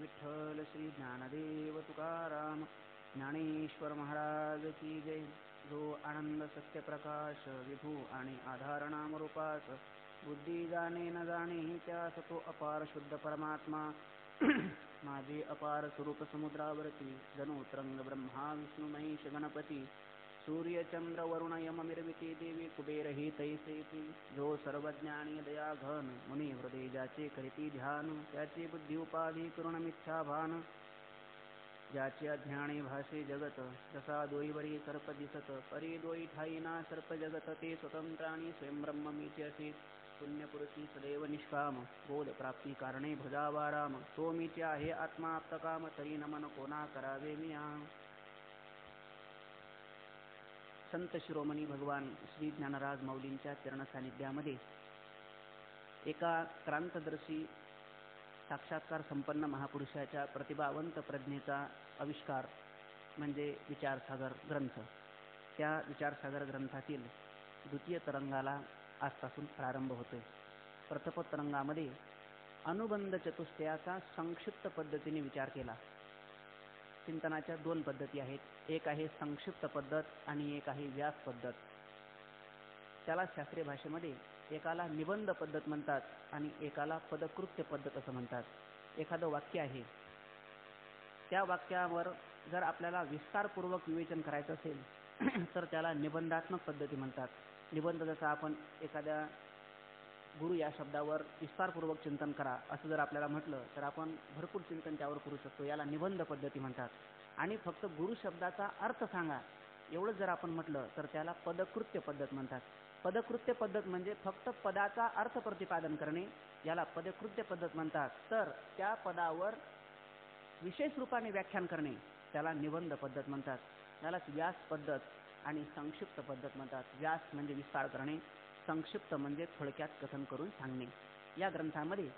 विठ्ठल श्री ज्ञानदेव तुकाराम ज्ञानेश्वर महाराज की जय. जो आनंद सत्य प्रकाश विभू आणि आधार नाम रूपास बुद्धी जाणे न जाणे त्यास तो अपार शुद्ध परमात्मा माझे अपार स्वरूप समुद्रावरती जणू तरंग ब्रह्मा विष्णू महेश गणपती सूर्य चंद्र वरुण यम मिरविती देवी कुबेर ही तैसेती. जो सर्वज्ञानी दया घन मुनी हृदय ज्याचे करीती ध्यान त्याची बुद्धी उपाधी करुण मिथ्या भान. ज्याचे अज्ञाने भासे जगत जसा दोईवरी सर्प दिसत परी दोई ठाईना सर्प जगत ते स्वतंत्राणी स्वयंब्रह्म मीचे असे. पुण्यपुरुषी सदैव निष्काम बोध प्राप्ती कारणे भजावाराम तो मीचे आहे आत्मा आप्तकाम तरी नमन कोणा करावे मिया. संत शिरोमणी भगवान श्री ज्ञानराज माऊलींच्या चरण सानिध्यामध्ये एका क्रांतदर्शी साक्षात्कार संपन्न महापुरुषाच्या प्रतिभावंत प्रज्ञेचा आविष्कार म्हणजे विचारसागर ग्रंथ. त्या विचारसागर ग्रंथातील द्वितीय तरंगाला आजपासून प्रारंभ होतोय. प्रथम तरंगामध्ये अनुबंध चतुष्टयाचा संक्षिप्त पद्धतीने विचार केला. चिंतनाच्या दोन पद्धती आहेत, एक आहे संक्षिप्त पद्धत आणि एक आहे व्यास पद्धत. त्याला शास्त्रीय भाषेमध्ये एकाला निबंध पद्धत म्हणतात आणि एकाला पदकृत्य पद्धत असं म्हणतात. एखादं वाक्य आहे, त्या वाक्यावर जर आपल्याला विस्तारपूर्वक विवेचन करायचं असेल तर त्याला निबंधात्मक पद्धती म्हणतात. निबंध जसा आपण एखाद्या गुरु या शब्दावर विस्तारपूर्वक चिंतन करा असं जर आपल्याला म्हटलं तर आपण भरपूर चिंतन त्यावर करू शकतो, याला निबंध पद्धती म्हणतात. आणि फक्त गुरु शब्दाचा अर्थ सांगा एवढंच जर आपण म्हटलं तर त्याला पदकृत्य पद्धत म्हणतात. पदकृत्य पद्धत म्हणजे फक्त पदाचा अर्थ प्रतिपादन करणे, याला पदकृत्य पद्धत म्हणतात. तर त्या पदावर विशेष रूपाने व्याख्यान करणे त्याला निबंध पद्धत म्हणतात. यालाच व्यास पद्धत आणि संक्षिप्त पद्धत म्हणतात. व्यास म्हणजे विस्तार करणे, संक्षिप्त म्हणजे थोडक्यात कथन करून सांगणे. या ग्रंथामध्ये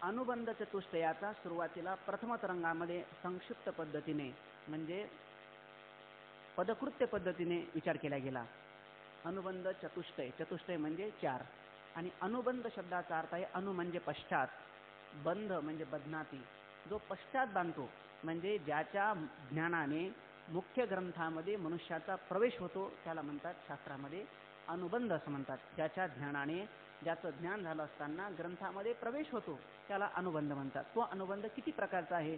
अनुबंध चतुष्टयाचा सुरुवातीला प्रथम तरंगामध्ये संक्षिप्त पद्धतीने म्हणजे पदकृत्य पद्धतीने विचार केला गेला. अनुबंध चतुष्टय, चतुष्टय म्हणजे चार, आणि अनुबंध शब्दाचा अर्थ आहे अनु म्हणजे पश्चात, बंध म्हणजे बदनाती. जो पश्चात बांधतो म्हणजे ज्याच्या ज्ञानाने मुख्य ग्रंथामध्ये मनुष्याचा प्रवेश होतो त्याला म्हणतात शास्त्रामध्ये अनुबंध असं म्हणतात. ज्याच्या ज्ञानाने ज्याचं ज्ञान झालं असताना ग्रंथामध्ये प्रवेश होतो त्याला अनुबंध म्हणतात. तो अनुबंध किती प्रकारचा आहे,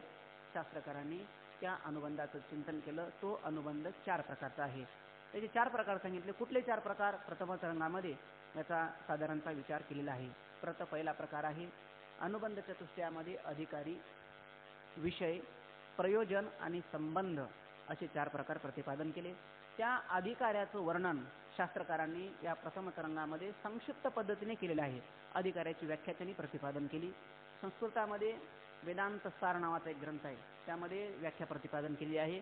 शास्त्रकारांनी त्या अनुबंधाचं चिंतन केलं. तो अनुबंध चार प्रकारचा आहे. त्याचे चार प्रकार सांगितले. कुठले चार प्रकार? प्रथम तरंगामध्ये याचा साधारणतः विचार केलेला आहे. पहिला प्रकार आहे अनुबंध चतुष्टयामध्ये अधिकारी, विषय, प्रयोजन आणि संबंध असे चार प्रकार प्रतिपादन केले. त्या अधिकाऱ्याचं वर्णन शास्त्रकारांनी या प्रथम तरंगामध्ये संक्षिप्त पद्धतीने केलेले आहे. अधिकाऱ्याची व्याख्या त्यांनी प्रतिपादन केली. संस्कृतामध्ये वेदांत सार नावाचा एक ग्रंथ आहे, त्यामध्ये व्याख्या प्रतिपादन केली आहे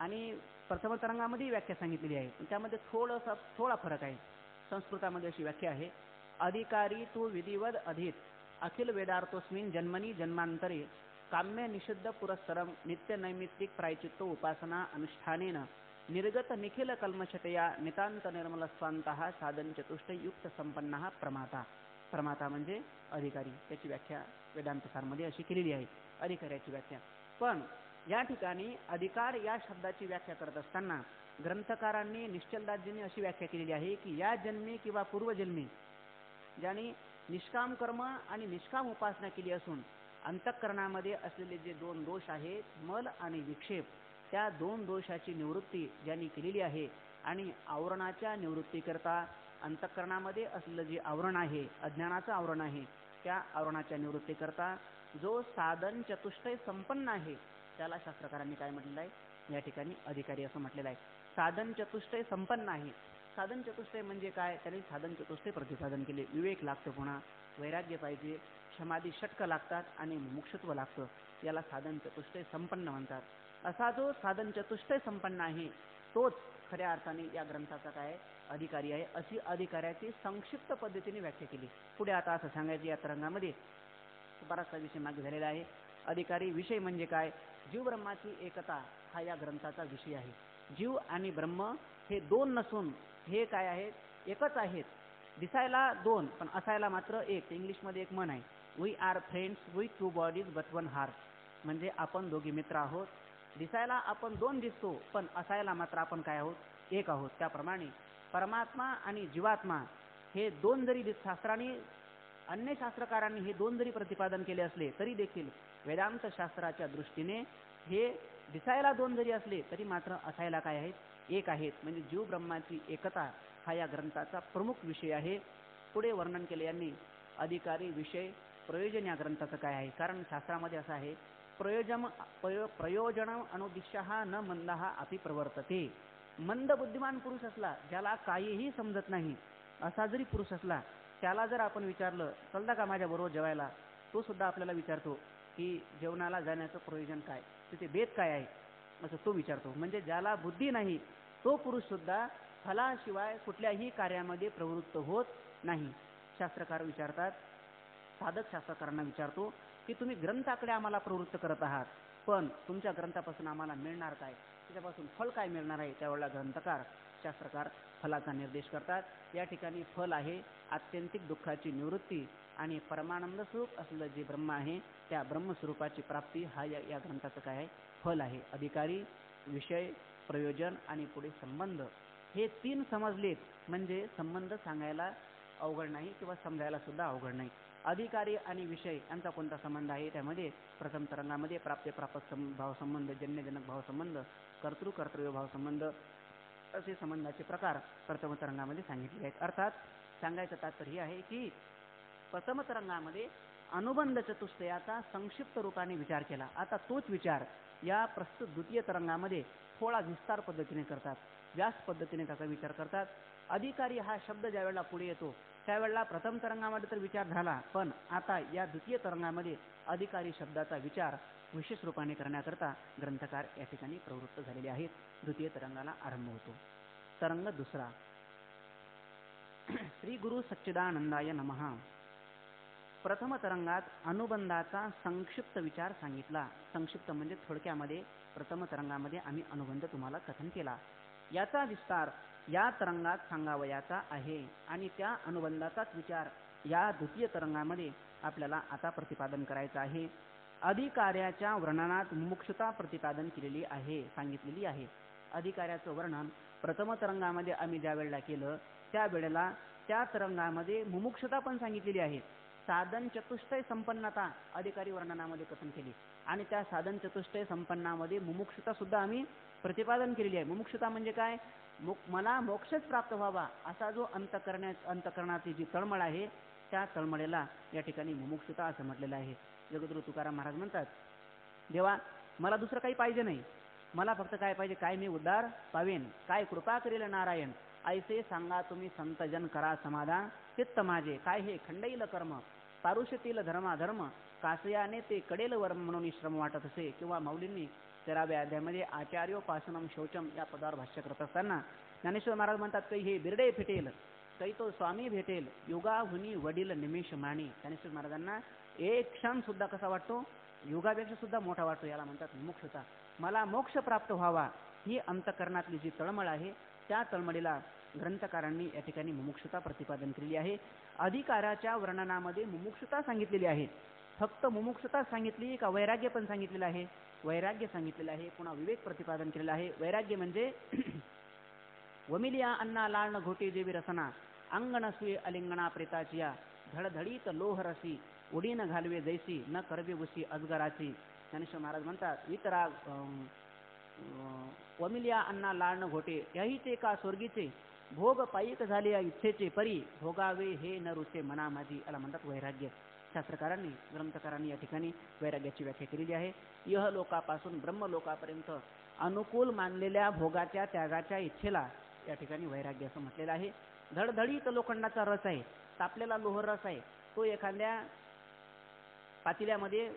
आणि प्रथम तरंगामध्ये व्याख्या सांगितलेली आहे. पण त्यामध्ये थोडा फरक आहे. संस्कृतामध्ये अशी व्याख्या आहे, अधिकारी तू विधिवद अधित अखिल वेदार्थोस्मिन जन्मनी जन्मांतरे काम्य निषिद्ध पुरस्सरम नित्य नैमित्तिक प्रायचित्तो उपासना अनुष्ठानेन निर्गत निखिल कल्मषतया नितांत निर्मल स्वांतः साधन चतुष्टयुक्त संपन्नः प्रमाता. प्रमाता म्हणजे अधिकारी. त्याची व्याख्या वेदांतसारमध्ये अशी केलेली आहे, अधिकाऱ्याची व्याख्या. पण या ठिकाणी अधिकार या शब्दाची व्याख्या करत असताना ग्रंथकारांनी निश्चलदासजींनी अशी व्याख्या केलेली आहे की या जन्मी किंवा पूर्वजन्मी ज्यांनी निष्काम कर्म आणि निष्काम उपासना केली असून अंतःकरणामध्ये असलेले जे दोन दोष आहेत, मल आणि विक्षेप, त्या दोन दोषाची निवृत्ती ज्यांनी केलेली आहे आणि आवरणाच्या निवृत्तीकरता अंतःकरणामध्ये असलेलं जे आवरण आहे, अज्ञानाचं आवरण आहे, त्या आवरणाच्या निवृत्तीकरता जो साधन चतुष्टय संपन्न आहे त्याला शास्त्रकारांनी काय म्हटलेलं आहे, या ठिकाणी अधिकारी असं म्हटलेलं आहे. साधन चतुष्टय संपन्न आहे. साधन चतुष्टय म्हणजे काय, त्याने साधन चतुष्टय प्रतिपादन केले. विवेक लागतो, पुन्हा वैराग्य पाहिजे, समाधी षटक लागतात आणि मुमुक्षुत्व लागतं. याला साधन चतुष्टय संपन्न म्हणतात. असा जो साधन चतुष्टय संपन्न आहे तोच खऱ्या अर्थाने या ग्रंथाचा काय अधिकारी आहे, अशी अधिकाऱ्याची संक्षिप्त पद्धतीने व्याख्या केली. पुढे आता असं सांगायचं या तरंगामध्ये बराचसा विषय मागे झालेला आहे. अधिकारी विषय म्हणजे काय, जीव ब्रह्माची एकता हा या ग्रंथाचा विषय आहे. जीव आणि ब्रह्म हे दोन नसून हे काय आहेत, एकच आहेत. दिसायला दोन पण असायला मात्र एक. इंग्लिशमध्ये एक म्हण आहे, we are friends with two bodies but one heart. म्हणजे आपण दोघे मित्र आहोत. दिसायला आपण दोन दिसतो, पण असायला मात्र आपण काय आहोत? एक आहोत. त्याप्रमाणे परमात्मा आणि जीवात्मा हे दोन जरी शास्त्राने, अन्य शास्त्रकारांनी हे दोन जरी प्रतिपादन केले असले तरी देखील वेदांत शास्त्राच्या दृष्टीने हे दिसायला दोन जरी असले तरी मात्र असायला काय आहेत? एक आहेत. म्हणजे जीव ब्रह्माची एकता हा या ग्रंथाचा प्रमुख विषय आहे. पुढे वर्णन केले यांनी अधिकारी, विषय, प्रयोजन या ग्रंथाचं काय आहे. कारण शास्त्रामध्ये असं आहे, प्रयोजन अनुदिश्यः न मंदः अपि प्रवर्तते. मंद बुद्धिमान पुरुष असला, ज्याला काहीही समजत नाही असा जरी पुरुष असला, त्याला जर आपण विचारलं चलता का माझ्याबरोबर जेवायला, तो सुद्धा आपल्याला विचारतो की जेवणाला जाण्याचं प्रयोजन काय, तिथे बेत काय आहे, असं तो विचारतो. म्हणजे ज्याला बुद्धी नाही तो पुरुष सुद्धा फलाशिवाय कुठल्याही कार्यामध्ये प्रवृत्त होत नाही. शास्त्रकार विचारतात, साधक शास्त्रकारांना विचारतो की तुम्ही ग्रंथाकडे आम्हाला प्रवृत्त करत आहात, पण तुमच्या ग्रंथापासून आम्हाला मिळणार काय, त्याच्यापासून फळ काय मिळणार आहे. त्यावेळेला ग्रंथकार, शास्त्रकार फलाचा निर्देश करतात. या ठिकाणी फल आहे आत्यंतिक दुःखाची निवृत्ती आणि परमानंद स्वरूप असलेलं जे ब्रह्म आहे त्या ब्रह्मस्वरूपाची प्राप्ती हा या ग्रंथाचं काय आहे? फल आहे. अधिकारी, विषय, प्रयोजन आणि पुढे संबंध हे तीन समजलेत म्हणजे संबंध सांगायला अवघड नाही किंवा समजायला सुद्धा अवघड नाही. अधिकारी आणि विषय यांचा कोणता संबंध आहे? त्यामध्ये प्रथम तरंगामध्ये प्राप्त भावसंबंध, जन्यजनक भावसंबंध, कर्तृ-कर्तव्य भावसंबंध असे संबंधाचे प्रकार प्रथम तरंगामध्ये सांगितले आहेत. अर्थात सांगायचं तात्पर्य आहे की प्रथम तरंगामध्ये अनुबंध चतुष्टयाचा संक्षिप्त रूपाने विचार केला. आता तोच विचार या प्रस्तुत द्वितीय तरंगामध्ये थोडा विस्तार पद्धतीने करतात, व्यास पद्धतीने त्याचा विचार करतात. अधिकारी हा शब्द ज्या वेळेला पुढे येतो त्यावेळेला प्रथम तरंगामध्ये तर विचार झाला, पण आता या द्वितीय तरंगामध्ये अधिकारी शब्दाचा विचार विशेष रूपाने करण्याकरता ग्रंथकार या ठिकाणी प्रवृत्त झालेले आहेत. द्वितीय तरंगाला आरंभ होतो. तरंग दुसरा, श्री गुरु सच्चिदानंदाय नमः. प्रथम तरंगात अनुबंधाचा संक्षिप्त विचार सांगितला. संक्षिप्त म्हणजे थोडक्यामध्ये प्रथम तरंगामध्ये आम्ही अनुबंध तुम्हाला कथन केला. याचा विस्तार या तरंगात सांगावयाचा आहे आणि त्या अनुबंधाचाच विचार या द्वितीय तरंगामध्ये आपल्याला आता प्रतिपादन करायचा आहे. अधिकार्याच्या वर्णनात मुमुक्षुता प्रतिपादन केलेली आहे, सांगितलेली आहे. अधिकार्याचं वर्णन प्रथम तरंगामध्ये आम्ही ज्या वेळेला केलं त्यावेळेला त्या तरंगामध्ये मुमुक्षुता पण सांगितलेली आहे. साधन चतुष्टय संपन्नता अधिकारी वर्णनामध्ये कथन केली आणि त्या साधन चतुष्टय संपन्नामध्ये मुमुक्षुता सुद्धा आम्ही प्रतिपादन केलेली आहे. मुमुक्षुता म्हणजे काय? मला मोक्षच प्राप्त व्हावा असा जो अंतकरणाची जी तळमळ आहे त्या तळमळेला या ठिकाणी मुमुक्षुता असं म्हटलेलं आहे. जगद्गुरु तुकाराम महाराज म्हणतात, देवा मला दुसरं काही पाहिजे नाही, मला फक्त काय पाहिजे, काय मी उद्धार पावेन, काय कृपा करेल नारायण, ऐसे सांगा तुम्ही संतजन करा समाधान, चित्त माझे काय हे खंडैल कर्म, पारुष्यतील धर्माधर्म, कासयाने ते कडेल वर्म म्हणून श्रम वाटत असे. किंवा मौलींनी 13व्या अध्यायामध्ये आचार्योपासनम शौचम या पदावर भाष्य करत असताना ज्ञानेश्वर महाराज म्हणतात, काही हे बिरडे फिटेल, काही तो स्वामी भेटेल, युगाहुनी वडील निमेष माणी. ज्ञानेश्वर महाराजांना एक क्षण सुद्धा कसा वाटतो? युगापेक्षा सुद्धा मोठा वाटतो. याला म्हणतात मुमुक्षुता. मला मोक्ष प्राप्त व्हावा ही अंतकरणातली जी तळमळ आहे त्या तळमळीला ग्रंथकारांनी या ठिकाणी मुमुक्षुता प्रतिपादन केलेली आहे. अधिकाराच्या वर्णनामध्ये मुमुक्षुता सांगितलेली आहे. फक्त मुमुक्षुता सांगितली का वैराग्य पण सांगितलेलं आहे? वैराग्य सांगितलेलं आहे. पुन्हा विवेक प्रतिपादन केलेला आहे. वैराग्य म्हणजे वमिलिया अन्ना लाळण घोटे देवी रसना, अंगणसुये अलिंगणा प्रेताचिया, धडधडीत लोहरसी, उडीन घालवे जैसी, न करवे उसी अजगराची. ज्ञानेश्वर महाराज म्हणतात, वितराग वमिलिया अन्ना लाळण घोटे, याहीचे का स्वर्गीचे, भोग पायिक झाले या इच्छेचे परी, भोगावे हे न रुचे मना माझी. याला म्हणतात वैराग्य. शास्त्रकारांनी, ग्रंथकारांनी या ठिकाणी वैराग्याची व्याख्या केलेली आहे. यह लोकापासून ब्रह्मलोकापर्यंत अनुकूल मानलेल्या भोगाच्या त्यागाच्या इच्छेला या ठिकाणी वैराग्य असं म्हटलेलं आहे. धडधडीत लोखंडाचा रस आहे, तापलेला लोह रस आहे, तो एखाद्या पातिल्यामध्ये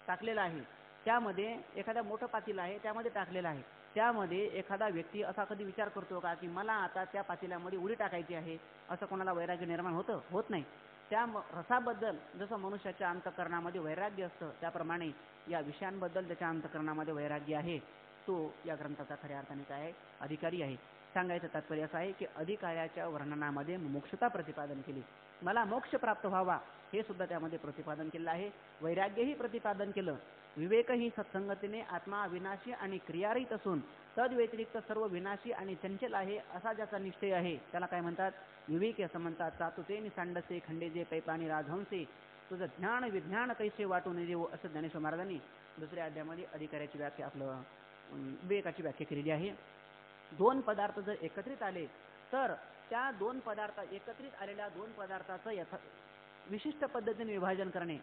टाकलेला आहे, त्यामध्ये एखादा मोठं पातील आहे त्यामध्ये टाकलेला आहे, त्यामध्ये एखादा व्यक्ती असा कधी विचार करतो का की मला आता त्या पातिल्यामध्ये उडी टाकायची आहे, असं कोणाला वैराग्य निर्माण होतं? होत नाही. त्या रसाबद्दल जसं मनुष्याच्या अंतकरणामध्ये वैराग्य असतं त्याप्रमाणे या विषयांबद्दल त्याच्या अंतकरणामध्ये वैराग्य आहे. तो या ग्रंथाचा खऱ्या अर्थाने काय आहे? अधिकारी आहे. सांगायचं तात्पर्य असं आहे की अधिकाऱ्याच्या वर्णनामध्ये मुमुक्षुता प्रतिपादन केली, मला मोक्ष प्राप्त व्हावा हे सुद्धा त्यामध्ये प्रतिपादन केलेलं आहे. वैराग्यही प्रतिपादन केलं. विवेक ही सत्संगतीने आत्मा अविनाशी आणि क्रियारहित असून तद व्यतिरिक्त सर्व विनाशी आणि चंचल आहे असा ज्याचा निश्चय आहे त्याला काय म्हणतात? विवेकी असं म्हणतात. चातुते निसांडसे खंडेजे पैपाणी राजहंसे तुझं ज्ञान विज्ञान कैसे वाटून देऊ असं ज्ञानेश्वर महाराजांनी दुसऱ्या अध्यायामध्ये अधिकाऱ्याची व्याख्या आपलं विवेकाची व्याख्या केलेली आहे. दोन पदार्थ जर एकत्रित आले तर त्या दोन पदार्थ एकत्रित आलेल्या दोन पदार्थाचं विशिष्ट पद्धतीने विभाजन करणे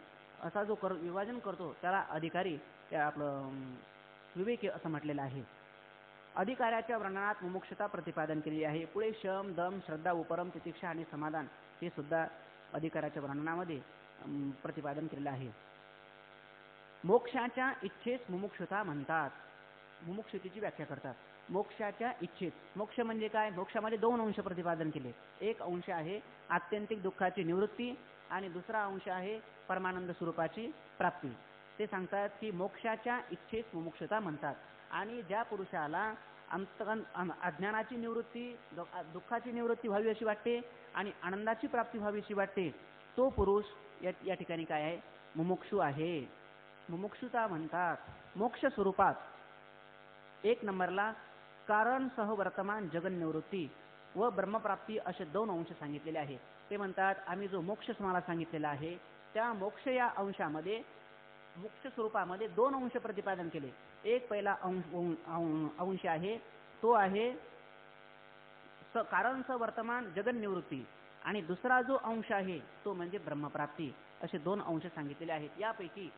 असा जो विभाजन करतो त्याला अधिकारी आपलं विवेकी असं म्हटलेलं आहे. अधिकाऱ्याच्या वर्णनात मुमुक्षता प्रतिपादन केली आहे. पुढे शम दम श्रद्धा उपरम तितिक्षा आणि समाधान हे सुद्धा अधिकाऱ्याच्या वर्णनामध्ये प्रतिपादन केलेलं आहे. मोक्षाच्या इच्छेस मुमुक्षता म्हणतात. मुमुक्षतेची व्याख्या करतात. मोक्षाच्या इच्छेत, मोक्ष म्हणजे काय? मोक्षामध्ये दोन अंश प्रतिपादन केले. एक अंश आहे आत्यंतिक दुःखाची निवृत्ती आणि दुसरा अंश आहे परमानंद स्वरूपाची प्राप्ती. ते सांगतात की मोक्षाच्या इच्छेस मुमुक्षता म्हणतात. आणि ज्या पुरुषाला अज्ञानाची निवृत्ती दुःखाची निवृत्ती व्हावी अशी वाटते आणि आनंदाची प्राप्ती व्हावी अशी वाटते तो पुरुष या ठिकाणी काय आहे? मुमुक्षू आहे. मुमुक्षुता म्हणतात. मोक्ष स्वरूपात एक नंबरला कारण सह वर्तमान जगन निवृत्ती व ब्रह्मप्राप्ती असे दोन अंश सांगितलेले आहेत. ते म्हणतात आम्ही जो मोक्ष तुम्हाला सांगितलेला आहे त्या मोक्ष या अंशामध्ये मोक्ष स्वरूपामध्ये दोन अंश प्रतिपादन केले. एक पहिला अंश आहे तो आहे कारण सह वर्तमान जगन निवृत्ती आणि दुसरा जो अंश आहे तो म्हणजे ब्रह्मप्राप्ती. असे दोन अंश सांगितलेले आहेत. यापैकी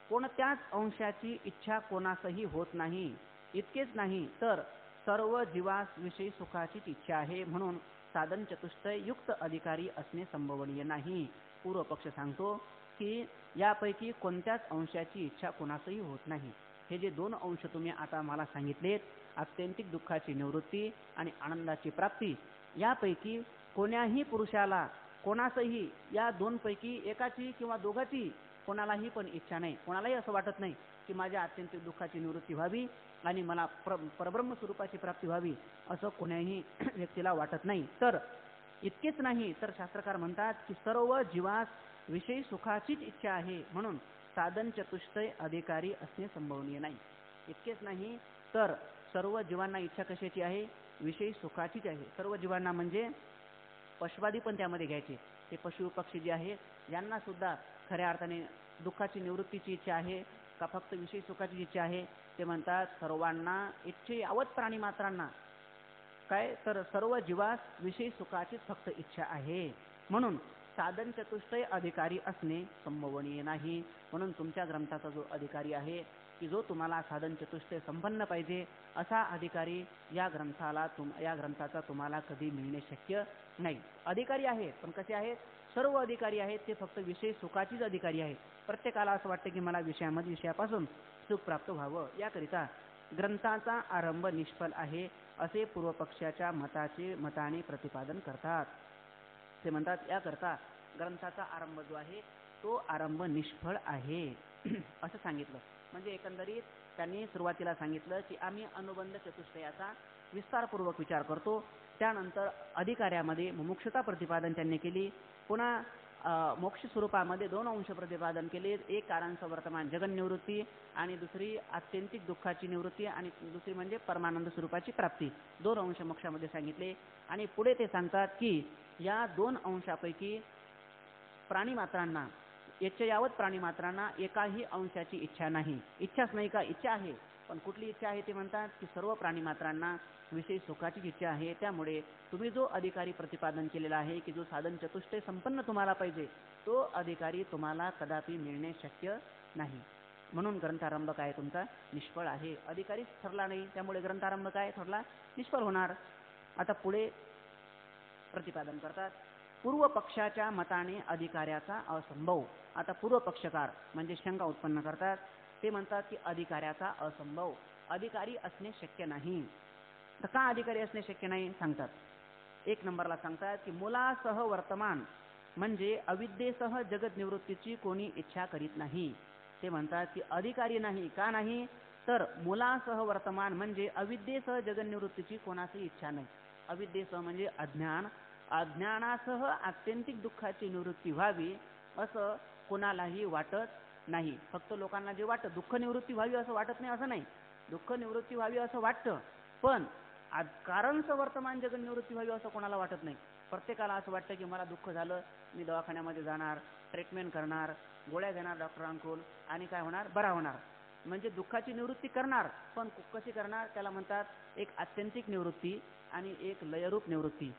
कोणत्याच अंशाची इच्छा कोणासही होत नाही. इतकेच नाही तर सर्व जीवास विषयी सुखाचीच इच्छा आहे. म्हणून साधन चतुष्टय युक्त अधिकारी असणे संभवनीय नाही. पूर्व पक्ष सांगतो की यापैकी कोणत्याच अंशाची इच्छा कोणासही होत नाही. हे जे दोन अंश तुम्ही आता मला सांगितलेत आत्यंतिक दुःखाची निवृत्ती आणि आनंदाची प्राप्ती यापैकी कोण्याही पुरुषाला कोणासही या दोनपैकी एकाची किंवा दोघाची कोणालाही पण इच्छा नाही. कोणालाही असं वाटत नाही की माझ्या आत्यंतिक दुःखाची निवृत्ती व्हावी आणि मला परब्रह्म स्वरूपाची प्राप्ती व्हावी असं कोण्याही व्यक्तीला वाटत नाही. तर इतकेच नाही तर शास्त्रकार म्हणतात की सर्व जीवास विषयी सुखाचीच इच्छा आहे. म्हणून साधन चतुष्टय अधिकारी असणे संभवनीय नाही. इतकेच नाही तर सर्व जीवांना इच्छा कशाची आहे? विषयी सुखाचीच आहे. सर्व जीवांना म्हणजे पशुवादी पण त्यामध्ये घ्यायचे. ते पशु पक्षी जे आहेत यांना सुद्धा खऱ्या अर्थाने दुःखाची निवृत्तीची इच्छा आहे का फक्त विषयी सुखाची इच्छा आहे? ते म्हणतात सर्वांना इच्छे यावत प्राणी मात्रांना काय तर सर्व जीवास विषयी सुखाचीच फक्त इच्छा आहे. म्हणून साधन चतुष्टय अधिकारी असणे संभवनीय नाही. म्हणून तुमच्या ग्रंथाचा जो अधिकारी आहे की जो तुम्हाला साधन चतुष्टय संपन्न पाहिजे असा अधिकारी या ग्रंथाचा तुम्हाला कधी मिळणे शक्य नाही. अधिकारी आहेत पण कसे आहेत? सर्व अधिकारी आहेत ते फक्त विषय सुखाचीच अधिकारी आहेत. प्रत्येकाला असं वाटतं की मला विषयापासून सुख प्राप्त व्हावं. याकरिता ग्रंथाचा आरंभ निष्फल आहे असे पूर्वपक्षाच्या मताने प्रतिपादन करतात. ते म्हणतात याकरता ग्रंथाचा आरंभ जो आहे तो आरंभ निष्फळ आहे असं सांगितलं. म्हणजे एकंदरीत त्यांनी सुरुवातीला सांगितलं की आम्ही अनुबंध चतुष्टयाचा विस्तारपूर्वक विचार करतो. त्यानंतर अधिकाऱ्यामध्ये मुमुक्षता प्रतिपादन त्यांनी केली. पुन्हा मोक्ष स्वरूपामध्ये दोन अंश प्रतिपादन केले. एक कारणचं वर्तमान जगन निवृत्ती आणि दुसरी आत्यंतिक दुःखाची निवृत्ती आणि दुसरी म्हणजे परमानंद स्वरूपाची प्राप्ती. दोन अंश मोक्षामध्ये सांगितले. आणि पुढे ते सांगतात की या दोन अंशापैकी प्राणीमात्रांना यावत प्राणीमात्रांना एकाही अंशाची इच्छा नाही. इच्छाच नाही का? इच्छा आहे पण कुठली इच्छा आहे? ते म्हणतात की सर्व प्राणीमात्रांना विषयी सुखाची इच्छा आहे. त्यामुळे तुम्ही जो अधिकारी प्रतिपादन केलेला आहे की जो साधन चतुष्टय संपन्न तुम्हाला पाहिजे तो अधिकारी तुम्हाला कदापि मिळणे शक्य नाही. म्हणून ग्रंथारंभ काय तुमचा निष्फळ आहे. अधिकारीच ठरला नाही त्यामुळे ग्रंथारंभ काय ठरला? निष्फळ होणार. आता पुढे प्रतिपादन करतात पूर्व पक्षाच्या मताने अधिकाऱ्याचा असंभव. आता पूर्व पक्षकार म्हणजे शंका उत्पन्न करतात. ते म्हणतात की अधिकाऱ्याचा असंभव, अधिकारी असणे शक्य नाही. तर का अधिकारी असणे शक्य नाही सांगतात. एक नंबरला सांगतात की मुलासह वर्तमान म्हणजे अविद्येसह जगत निवृत्तीची कोणी इच्छा करीत नाही. ते म्हणतात की अधिकारी नाही. का नाही? तर मुलासह वर्तमान म्हणजे अविद्येसह जगत निवृत्तीची कोणाची इच्छा नाही. अविद्येसह म्हणजे अज्ञान, अज्ञानासह आत्यंतिक दुःखाची निवृत्ती व्हावी असं कोणालाही वाटत नाही. फक्त लोकांना जे वाटतं दुःख निवृत्ती व्हावी असं वाटत नाही असं नाही, दुःख निवृत्ती व्हावी असं वाटतं, पण कारणचं वर्तमान जगत निवृत्ती व्हावी असं कोणाला वाटत नाही. प्रत्येकाला असं वाटतं की मला दुःख झालं, मी दवाखान्यामध्ये जाणार, ट्रीटमेंट करणार, गोळ्या घेणार डॉक्टरांकडून आणि काय होणार, बरा होणार. म्हणजे दुःखाची निवृत्ती करणार, पण कशी करणार त्याला म्हणतात एक आत्यंतिक निवृत्ती आणि एक लयरूप निवृत्ती.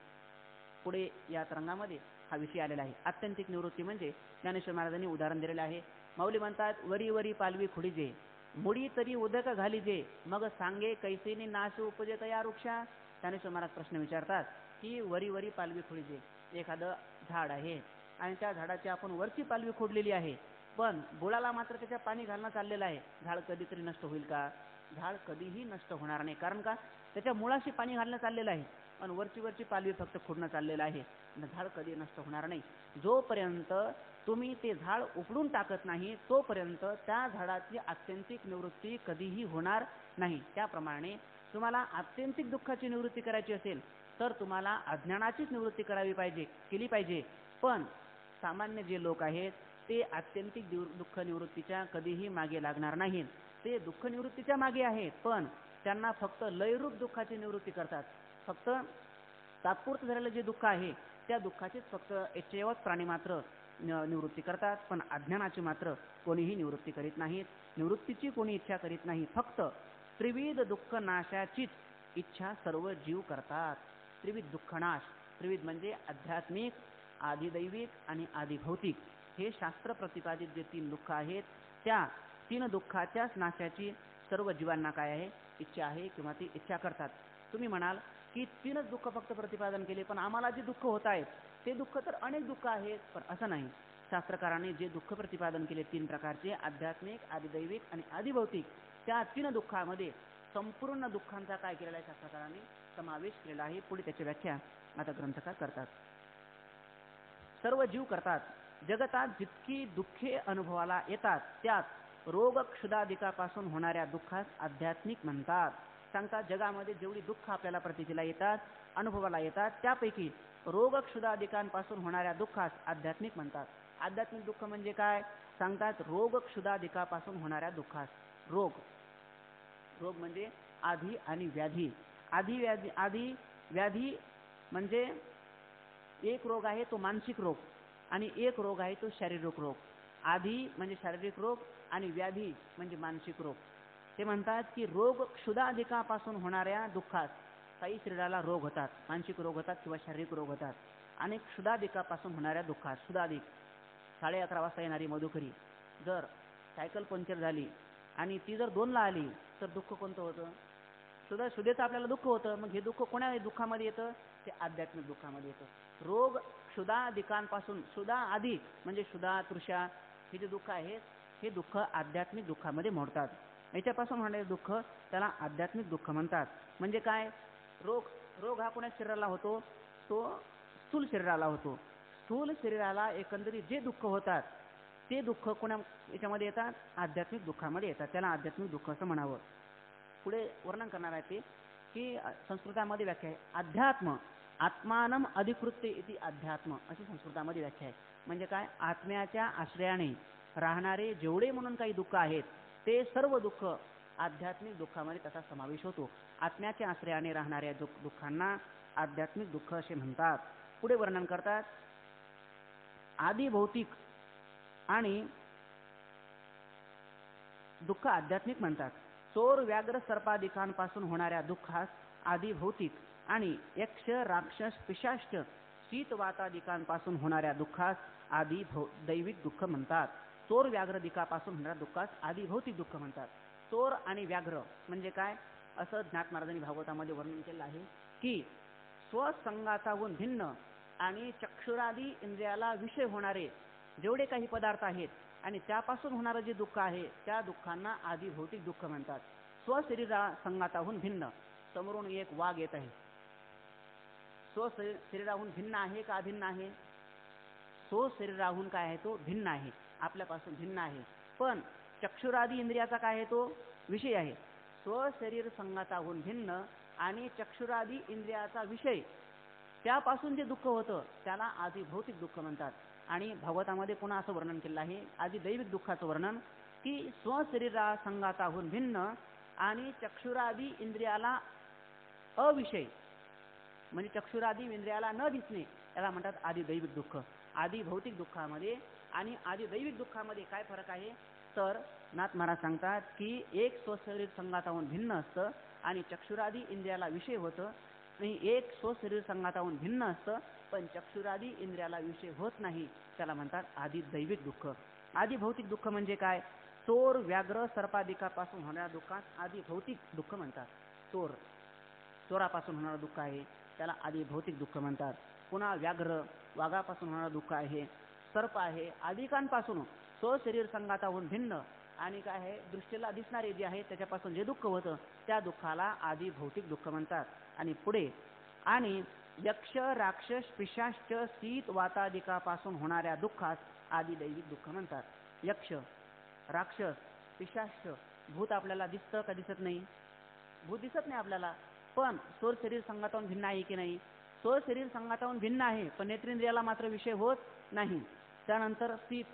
पुढे या तरंगामध्ये हा विषय आलेला आहे. आत्यंतिक निवृत्ती म्हणजे ज्ञानेश्वर महाराजांनी उदाहरण दिलेलं आहे. माऊली म्हणतात वरी वरी पालवी खुडीजे, मुडी तरी उदक घालीजे, मग सांगे कैसेनी नाश उपजे तया वृक्षा. ज्ञानेश्वर महाराज प्रश्न विचारतात की वरी वरी पालवी खुडीजे, एखादं झाड आहे आणि त्या झाडाची आपण वरची पालवी खोडलेली आहे, पण बुडाला मात्र त्याच्या पाणी घालणं चाललेलं आहे. झाड कधीतरी नष्ट होईल का? झाड कधीही नष्ट होणार नाही, कारण का त्याच्या मुळाशी पाणी घालणं चाललेलं आहे आणि वरची पालवी फक्त खोडणं चाललेलं आहे. झाड कधी नष्ट होणार नाही. जोपर्यंत तुम्ही ते झाड उपडून टाकत नाही तोपर्यंत त्या झाडाची आत्यंतिक निवृत्ती कधीही होणार नाही. त्याप्रमाणे तुम्हाला आत्यंतिक दुःखाची निवृत्ती करायची असेल तर तुम्हाला अज्ञानाचीच निवृत्ती केली पाहिजे. पण सामान्य जे लोक आहेत ते आत्यंतिक दुःख निवृत्तीच्या कधीही मागे लागणार नाहीत. ते दुःख निवृत्तीच्या मागे आहेत, पण त्यांना फक्त लयरूप दुःखाची निवृत्ती करतात. फक्त तात्पुरतं झालेलं जे दुःख आहे त्या दुःखाचीच फक्त इच्छेवत प्राणी मात्र निवृत्ती करतात, पण अज्ञानाची मात्र कोणीही निवृत्ती करीत नाहीत. निवृत्तीची कोणी इच्छा करीत नाही. फक्त त्रिविध दुःख नाशाचीच इच्छा सर्व जीव करतात. त्रिविध दुःखनाश, त्रिविध म्हणजे आध्यात्मिक, आदिदैविक आणि आदिभौतिक, हे शास्त्र प्रतिपादित जे 3 दुःख आहेत त्या 3 दुःखाच्याच नाशाची सर्व जीवांना काय आहे, इच्छा आहे किंवा ती इच्छा करतात. तुम्ही म्हणाल की 3च दुःख फक्त प्रतिपादन केले, पण आम्हाला जे दुःख होत आहेत ते दुःख तर अनेक दुःख आहेत. पण असं नाही. शास्त्रकारांनी जे दुःख प्रतिपादन केले 3 प्रकारचे, आध्यात्मिक, आदिदैविक आणि आदिभौतिक, त्या 3 दुःखामध्ये संपूर्ण दुःखांचा काय केलेला आहे, शास्त्रकारांनी समावेश केलेला आहे. पुढे त्याची व्याख्या आता ग्रंथकार करतात. सर्व जीव करतात. जगतात जितकी दुःखे अनुभवाला येतात त्यात रोग क्षुधादिकापासून होणाऱ्या दुःखास आध्यात्मिक म्हणतात. सांगतात जगामध्ये जेवढी दुःख आपल्याला प्रतीतीला येतात, अनुभवाला येतात, त्यापैकी रोग क्षुधादिकांपासून होणाऱ्या दुःखास आध्यात्मिक म्हणतात. आध्यात्मिक दुःख म्हणजे काय सांगतात, रोग क्षुधादिकापासून होणाऱ्या दुःखास. रोग म्हणजे आधी आणि व्याधी. आधी व्याधी म्हणजे एक रोग आहे तो मानसिक रोग आणि एक रोग आहे तो शारीरिक रोग. आधी म्हणजे शारीरिक रोग आणि व्याधी म्हणजे मानसिक रोग. ते म्हणतात की रोग क्षुधादिकापासून होणाऱ्या दुःखात काही शरीराला रोग होतात, मानसिक रोग होतात किंवा शारीरिक रोग होतात, आणि क्षुधादिकापासून होणाऱ्या दुःखात. क्षुधादिक 11:30 वाजता येणारी मधुकरी जर सायकल पंक्चर झाली आणि ती जर 2ला आली तर दुःख कोणतं होतं? क्षुधेचं आपल्याला दुःख होतं. मग हे दुःख कोण्या दुःखामध्ये येतं? ते आध्यात्मिक दुःखामध्ये येतं. रोग क्षुधादिकांपासून, क्षुधा अधिक म्हणजे क्षुधा, तृषा, हे जे दुःख आहेत हे दुःख आध्यात्मिक दुःखामध्ये मोडतात. याच्यापासून होणारे दुःख त्याला आध्यात्मिक दुःख म्हणतात. म्हणजे काय? रोग हा कोणा शरीराला होतो? तो स्थूल शरीराला होतो. स्थूल शरीराला एकंदरीत जे दुःख होतात ते दुःख कोणा याच्यामध्ये येतात? आध्यात्मिक दुःखामध्ये येतात. त्याला आध्यात्मिक दुःख असं म्हणावं. पुढे वर्णन करणार आहे ते की संस्कृतामध्ये व्याख्या आहे अध्यात्म, आत्मानम अधिकृत्य इति अध्यात्म, अशी संस्कृतामध्ये व्याख्या आहे. म्हणजे काय? आत्म्याच्या आश्रयाने राहणारे जेवढे म्हणून काही दुःख आहेत ते सर्व दुःख आध्यात्मिक दुःखामध्ये त्याचा समावेश होतो. आत्म्याच्या आश्रयाने राहणाऱ्या दुःखांना आध्यात्मिक दुःख असे म्हणतात. पुढे वर्णन करतात आदिभौतिक आणि दुःख आध्यात्मिक म्हणतात. चोर, व्याघ्र, सर्पादिकांपासून होणाऱ्या दुःखास आदिभौतिक आणि यक्ष, राक्षस, पिशाच, शीत, वातादिकांपासून होणाऱ्या दुःखास दैविक दुःख म्हणतात. चोर, व्याघ्र दिकापासून होणाऱ्या दुःखास आदिभौतिक दुःख म्हणतात. चोर आणि व्याघ्र म्हणजे काय? असं ज्ञात महाराजांनी भागवतामध्ये वर्णन केलं आहे की स्वसंगाताहून भिन्न आणि चक्षुरादी इंद्रियाला विषय होणारे जेवढे काही पदार्थ आहेत आणि त्यापासून होणारं जे दुःख आहे त्या दुःखांना आदिभौतिक दुःख म्हणतात. स्वशरीरा संगाताहून भिन्न. समोरून एक वाघ येत आहे, स्वशरीराहून भिन्न आहे का अभिन्न आहे? स्वशरीराहून काय आहे? तो भिन्न आहे, आपल्यापासून भिन्न आहे. पण चक्षुरादी इंद्रियाचा काय आहे? तो विषय आहे. स्वशरीर संगाताहून भिन्न आणि चक्षुरादी इंद्रियाचा विषय, त्यापासून जे दुःख होतं त्याला आदिभौतिक दुःख म्हणतात. आणि भागवतामध्ये पुन्हा असं वर्णन केलं आहे आधी दैविक दुःखाचं वर्णन की स्वशरीरा संघाताहून भिन्न आणि चक्षुरादी इंद्रियाला अविषय म्हणजे चक्षुरादी इंद्रियाला न दिसणे याला म्हणतात आधी दैविक दुःख. आधी भौतिक दुःखामध्ये आणि आधी दैविक दुःखामध्ये काय फरक आहे तर नाथ महाराज सांगतात की एक स्वशरीर संघाताहून भिन्न असतं आणि चक्षुरादी इंद्रियाला विषय होतं आणि एक स्वशरीर संघाताहून भिन्न असतं पण चक्षुरादी इंद्रियाला विषय होत नाही त्याला म्हणतात आधी दैविक दुःख. आधी भौतिक दुःख म्हणजे काय चोर व्याघ्र सर्पादिकापासून होणाऱ्या दुःखात आधी भौतिक दुःख म्हणतात. चोरापासून होणारं दुःख आहे त्याला आधी भौतिक दुःख म्हणतात. पुन्हा व्याघ्र वाघापासून होणारं दुःख आहे, सर्प आहे आदिकांपासून स्वशरीर संघाताहून भिन्न आणि काय आहे दृष्टीला दिसणारे जे आहे त्याच्यापासून जे दुःख होतं त्या दुःखाला आधी भौतिक दुःख म्हणतात. आणि पुढे आणि यक्ष राक्षस पिशाच शीत वातादिकापासून होणाऱ्या दुःखास आधी दैविक दुःख म्हणतात. यक्ष राक्षस पिशाच भूत आपल्याला दिसतं का दिसत नाही भूत दिसत नाही आपल्याला पण स्वर शरीर संघाताहून भिन्न आहे की नाही स्वर शरीर संघाताहून भिन्न आहे पण नेत्रेंद्रियाला मात्र विषय होत नाही. त्यानंतर शीत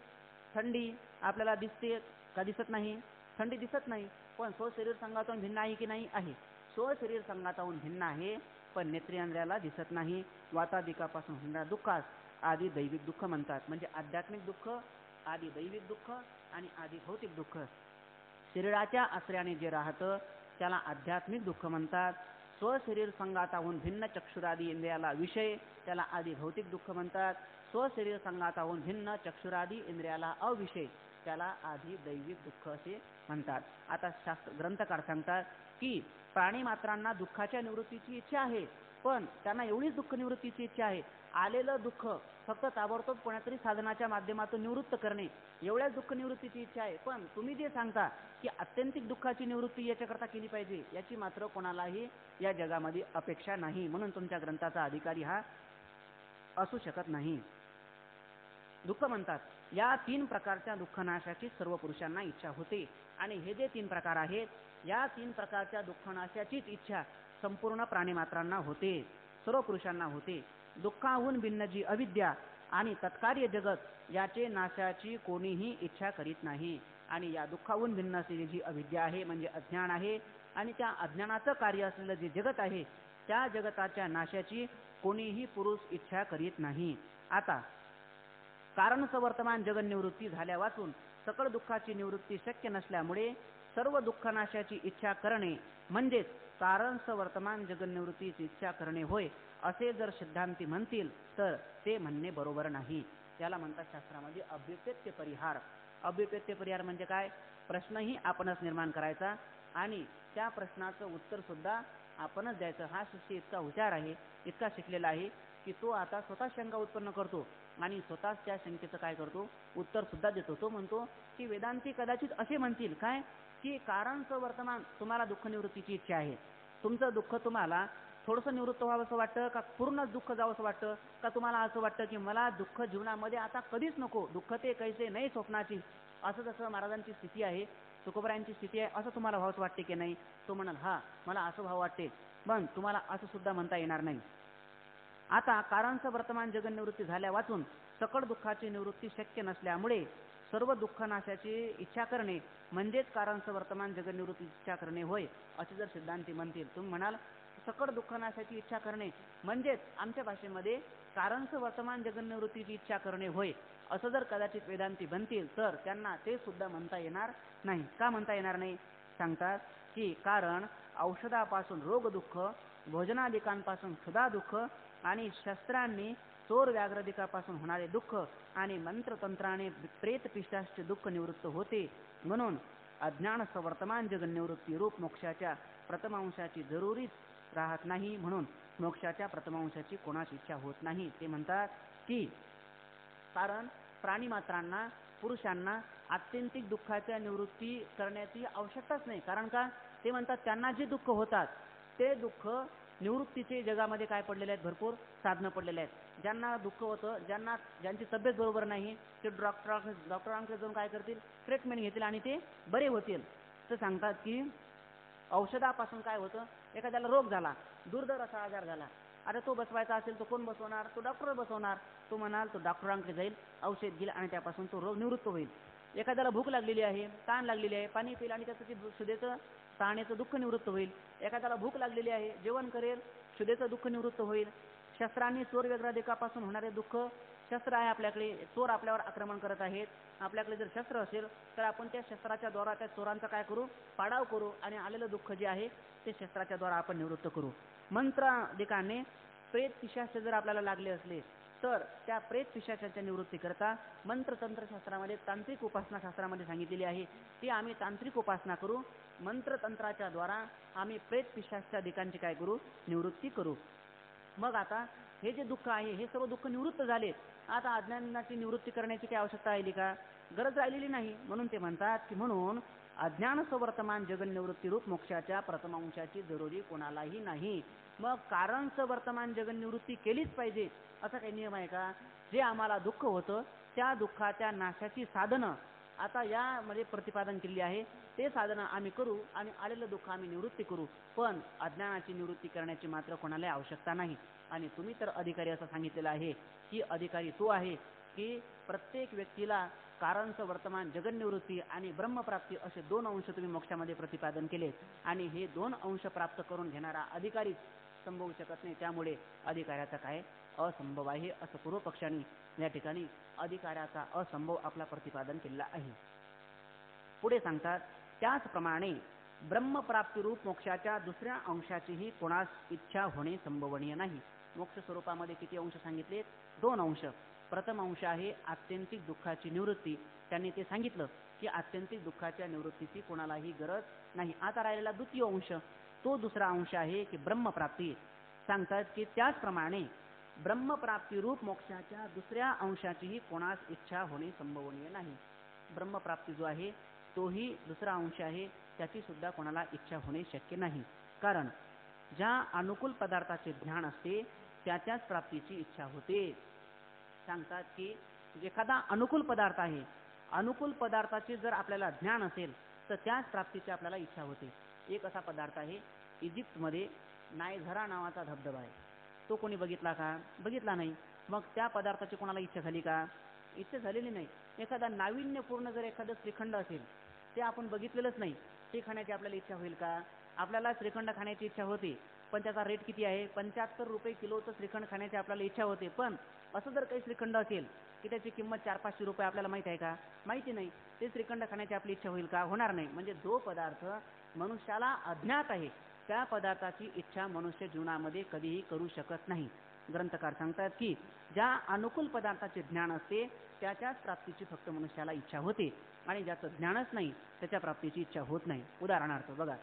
थंडी आपल्याला दिसते का दिसत नाही थंडी दिसत नाही पण स्वर शरीर संघाताहून भिन्न आहे की नाही आहे स्वर शरीर संघाताहून भिन्न आहे पण नेत्रेंद्रियाला दिसत नाही. वातादिकापासून होणाऱ्या दुःखास आधी दैविक दुःख म्हणतात. म्हणजे आध्यात्मिक दुःख आधी दैविक दुःख आणि आधी भौतिक दुःख. शरीराच्या आश्रयाने जे राहतं त्याला आध्यात्मिक दुःख म्हणतात. स्वशरीर संघाताहून भिन्न चक्षुरादी इंद्रियाला विषय त्याला आधी भौतिक दुःख म्हणतात. स्वशरीर संघाताहून भिन्न चक्षुरादी इंद्रियाला अविषय त्याला आधी दैविक दुःख असे म्हणतात. आता शास्त्र ग्रंथकार सांगतात की प्राणीमात्रांना दुःखाच्या निवृत्तीची इच्छा आहे पण त्यांना एवढीच दुःख निवृत्तीची इच्छा आहे आलेलं दुःख फक्त ताबडतोब कोणत्यातरी साधनाच्या माध्यमातून निवृत्त करणे एवढ्याच दुःख निवृत्तीची इच्छा आहे. पण तुम्ही जे सांगता की आत्यंतिक दुःखाची निवृत्ती याच्याकरता केली पाहिजे याची मात्र कोणालाही या जगामध्ये अपेक्षा नाही. म्हणून तुमच्या ग्रंथाचा अधिकारी हा असू शकत नाही. दुःख म्हणतात या 3 प्रकारच्या दुःखनाशाची सर्व पुरुषांना इच्छा होते आणि हे जे 3 प्रकार आहेत या 3 प्रकारच्या दुःखनाशाचीच इच्छा संपूर्ण प्राणीमात्रांना होते सर्व पुरुषांना होते. दुःखाहून भिन्न जी अविद्या आणि तत्कार्य जगत याचे नाशाची कोणीही इच्छा करीत नाही. आणि या दुःखाहून भिन्न असलेली जी अविद्या आहे म्हणजे अज्ञान आहे आणि त्या अज्ञानाचं कार्य असलेलं जे जगत आहे त्या जगताच्या नाशाची कोणीही पुरुष इच्छा करीत नाही. आता कारण वर्तमान जगन निवृत्ती झाल्या वाचून सकळ दुःखाची निवृत्ती शक्य नसल्यामुळे सर्व दुःखनाशाची इच्छा करणे म्हणजेच कारण वर्तमान जगन निवृत्तीची इच्छा करणे होय असे जर सिद्धांती म्हणतील तर ते म्हणणे बरोबर नाही. त्याला म्हणतात शास्त्रामध्ये अव्युत्पत्ती परिहार. अव्युत्पत्ती परिहार म्हणजे काय प्रश्नही आपणच निर्माण करायचा आणि त्या प्रश्नाचं उत्तर सुद्धा आपणच द्यायचं. हा शिष्य इतका हुशार आहे इतका शिकलेला आहे की तो आता स्वतः शंका उत्पन्न करतो आणि स्वतःच त्या शंकेचं काय करतो उत्तर सुद्धा देतो. तो म्हणतो की वेदांती कदाचित असे म्हणतील काय की कारणचं वर्तमान तुम्हाला दुःख निवृत्तीची इच्छा आहे तुमचं दुःख तुम्हाला थोडंसं निवृत्त व्हावं असं वाटतं का पूर्णच दुःख जावं असं वाटतं का तुम्हाला असं वाटतं की मला दुःख जीवनामध्ये आता कधीच नको दुःख ते कैसे नाही स्वप्नाची असं जसं महाराजांची स्थिती आहे तुकोबरायांची स्थिती आहे असं तुम्हाला व्हावंच वाटते की नाही. तो म्हणाल हा मला असं भाव वाटते पण तुम्हाला असं सुद्धा म्हणता येणार नाही. आता कारणचं वर्तमान जगन निवृत्ती झाल्या वाचून सकळ दुःखाची निवृत्ती शक्य नसल्यामुळे सर्व दुःखनाशाची इच्छा करणे म्हणजेच कारणचं वर्तमान जगन निवृत्ती इच्छा करणे होय असे जर सिद्धांती म्हणतील. तुम्ही म्हणाल सकळ दुःखनाशाची इच्छा करणे म्हणजेच आमच्या भाषेमध्ये कारणचं वर्तमान जगन निवृत्तीची इच्छा करणे होय असं जर कदाचित वेदांती बनतील तर त्यांना ते सुद्धा म्हणता येणार नाही. का म्हणता येणार नाही सांगतात की कारण औषधापासून रोग दुःख भोजनादिकांपासून क्षुधा दुःख आणि शस्त्रांनी चोर व्याघ्रदिकापासून होणारे दुःख आणि मंत्रतंत्राने प्रेत पिशाचे दुःख निवृत्त होते. म्हणून अज्ञान वर्तमान जगन निवृत्ती रूप मोक्षाच्या प्रथमांशाची जरुरीच राहत नाही. म्हणून मोक्षाच्या प्रथमांशाची कोणाची इच्छा होत नाही. ते म्हणतात की कारण प्राणीमात्रांना पुरुषांना आत्यंतिक दुःखाच्या निवृत्ती करण्याची आवश्यकताच नाही. कारण का ते म्हणतात त्यांना जे दुःख होतात ते दुःख निवृत्तीचे जगामध्ये काय पडलेले आहेत भरपूर साधनं पडलेले आहेत. ज्यांना दुःख होतं ज्यांची तब्येत बरोबर नाही ते डॉक्टरांकडे जाऊन काय करतील ट्रीटमेंट घेतील आणि ते बरे होतील. तर सांगतात की औषधापासून काय होतं एखाद्याला रोग झाला दुर्धर असा आजार झाला अरे तो बसवायचा असेल तो कोण बसवणार? तो डॉक्टर बसवणार. तो म्हणाल तो डॉक्टरांकडे जाईल, औषध घेईल आणि त्यापासून तो रोग निवृत्त होईल. एखाद्याला भूक लागलेली आहे, ताण लागलेली आहे, पाणी पिईल आणि त्याचं ते क्षुधेचं तहानेचं दुःख निवृत्त होईल. एखाद्याला भूक लागलेली आहे, जेवण करेल, क्षुधेचं दुःख निवृत्त होईल. शस्त्रांनी चोर व्यग्राधिकापासून होणारे दुःख, शस्त्र आहे आपल्याकडे, चोर आपल्यावर आक्रमण करत आहेत, आपल्याकडे जर शस्त्र असेल तर आपण त्या शस्त्राच्या द्वारा त्या चोरांचा काय करू? पाडाव करू आणि आलेलं दुःख जे आहे ते शस्त्राच्या द्वारा आपण निवृत्त करू. मंत्राधिकाने प्रेत पिशाच जर आपल्याला लागले असले तर त्या प्रेत पिशाचाच्या निवृत्ती करता मंत्रतंत्रशास्त्रामध्ये, तांत्रिक उपासना शास्त्रामध्ये सांगितलेली आहे ती आम्ही तांत्रिक उपासना करू. मंत्रतंत्राच्या द्वारा आम्ही प्रेत पिशाच्या दिकांची काय करू? निवृत्ती करू. मग आता हे जे दुःख आहे हे सर्व दुःख निवृत्त झाले. आता अज्ञानाची निवृत्ती करण्याची काही आवश्यकता राहिली का? गरज राहिलेली नाही. म्हणून ते म्हणतात की म्हणून अज्ञान वर्तमान जगन निवृत्ती रूप मोक्षाच्या प्रथमांशाची जरुरी कोणालाही नाही. मग कारण वर्तमान जगन निवृत्ती केलीच पाहिजे असा काही नियम आहे का? जे आम्हाला दुःख होतं त्या दुःखाच्या नाशाची साधनं आता यामध्ये प्रतिपादन केली आहे. ते साधनं आम्ही करू आणि आलेलं दुःख आम्ही निवृत्ती करू. पण अज्ञानाची निवृत्ती करण्याची मात्र कोणालाही आवश्यकता नाही. आणि तुम्ही तर अधिकारी असं सांगितलेलं आहे की अधिकारी तो आहे की प्रत्येक व्यक्तीला कारणचं वर्तमान जगन निवृत्ती आणि ब्रह्मप्राप्ती असे 2 अंश तुम्ही मोक्षामध्ये प्रतिपादन केले आणि हे 2 अंश प्राप्त करून घेणारा अधिकारी संभवू शकत नाही. त्यामुळे अधिकाऱ्याचा काय? असंभव आहे असं पूर्वपक्षाने या ठिकाणी अधिकाऱ्याचा असंभव आपला प्रतिपादन केलेला आहे. पुढे सांगतात त्याचप्रमाणे ब्रह्मप्राप्ती रूप मोक्षाच्या दुसऱ्या अंशाचीही कोणास इच्छा होणे संभवनीय नाही. मोक्ष स्वरूपामध्ये किती अंश सांगितले? 2 अंश. प्रथम अंश आहे आत्यंतिक दुःखाची निवृत्ती. त्यांनी ते सांगितलं की आत्यंतिक दुःखाच्या निवृत्तीची कोणालाही गरज नाही. आता राहिलेला द्वितीय अंश, तो दुसरा अंश आहे की ब्रह्मप्राप्ती. सांगतात की त्याचप्रमाणे ब्रह्मप्राप्ती रूप मोक्षाच्या दुसऱ्या अंशाचीही कोणास इच्छा होणे संभवनीय नाही. ब्रह्मप्राप्ती जो आहे तोही दुसरा अंश आहे, त्याची सुद्धा कोणाला इच्छा होणे शक्य नाही. कारण ज्या अनुकूल पदार्थाचे ज्ञान असते त्याच्याच प्राप्तीची इच्छा होते. सांगतात की एखादा अनुकूल पदार्थ आहे, अनुकूल पदार्थाचे जर आपल्याला ज्ञान असेल तर त्याच प्राप्तीची आपल्याला इच्छा होते. एक असा पदार्थ आहे, इजिप्तमध्ये नायझरा नावाचा धबधबा आहे. तो कोणी बघितला का? बघितला नाही. मग त्या पदार्थाची कोणाला इच्छा झाली का? इच्छा झालेली नाही. एखादा नाविन्यपूर्ण जर एखादं श्रीखंड असेल ते आपण बघितलेलंच नाही, ते खाण्याची आपल्याला इच्छा होईल का? आपल्याला श्रीखंड खाण्याची इच्छा होते, पण त्याचा रेट किती आहे? 75 रुपये किलोचं श्रीखंड खाण्याची आपल्याला इच्छा होते. पण असं जर काही श्रीखंड असेल की त्याची किंमत 400-500 रुपये आपल्याला माहिती आहे का? माहिती नाही. ते श्रीखंड खाण्याची आपली इच्छा होईल का? होणार नाही. म्हणजे जो पदार्थ मनुष्याला अज्ञात आहे त्या पदार्थाची इच्छा मनुष्य जीवनामध्ये कधीही करू शकत नाही. ग्रंथकार सांगतात की ज्या अनुकूल पदार्थाचे ज्ञान असते त्याच्याच प्राप्तीची फक्त मनुष्याला इच्छा होते आणि ज्याचं ज्ञानच नाही त्याच्या प्राप्तीची इच्छा होत नाही. उदाहरणार्थ बघा,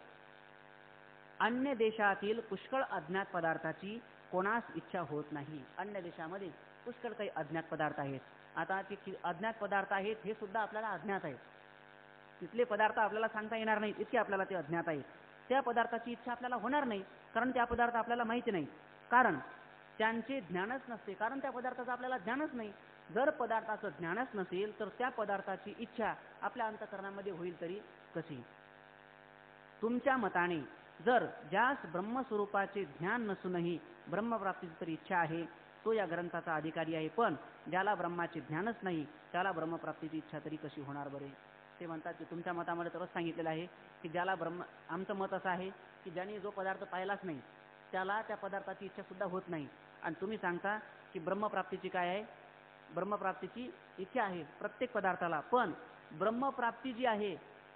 अन्य देशातील पुष्कळ अज्ञात पदार्थाची कोणास इच्छा होत नाही. अन्य देशामध्ये पुष्कळ काही अज्ञात पदार्थ आहेत. आता ते अज्ञात पदार्थ आहेत हे सुद्धा आपल्याला अज्ञात आहे. तिथले पदार्थ आपल्याला सांगता येणार नाहीत इतके आपल्याला ते अज्ञात आहेत. त्या पदार्थाची इच्छा आपल्याला होणार नाही कारण त्या पदार्थ आपल्याला माहिती नाही, कारण त्यांचे ज्ञानच नसते, कारण त्या पदार्थाचं आपल्याला ज्ञानच नाही. जर पदार्थाचं ज्ञानच नसेल तर त्या पदार्थाची इच्छा आपल्या अंतःकरणामध्ये होईल तरी कशी? तुमच्या मताने जर ज्यास ब्रह्मस्वरूपाचे ज्ञान नसूनही ब्रह्मप्राप्तीची तर इच्छा आहे तो या ग्रंथाचा अधिकारी आहे, पण ज्याला ब्रह्माचे ज्ञानच नाही त्याला ब्रह्मप्राप्तीची इच्छा तरी कशी होणार बरे? ते म्हणतात की तुमच्या मतामध्ये तरच सांगितलेलं आहे की ज्याला आमचं मत असं आहे की ज्याने जो पदार्थ पाहिलाच नाही त्याला त्या पदार्थाची इच्छा सुद्धा होत नाही. आणि तुम्ही सांगता की ब्रह्मप्राप्तीची काय आहे? ब्रह्मप्राप्तीची इच्छा आहे प्रत्येक पदार्थाला, पण ब्रह्मप्राप्ती जी आहे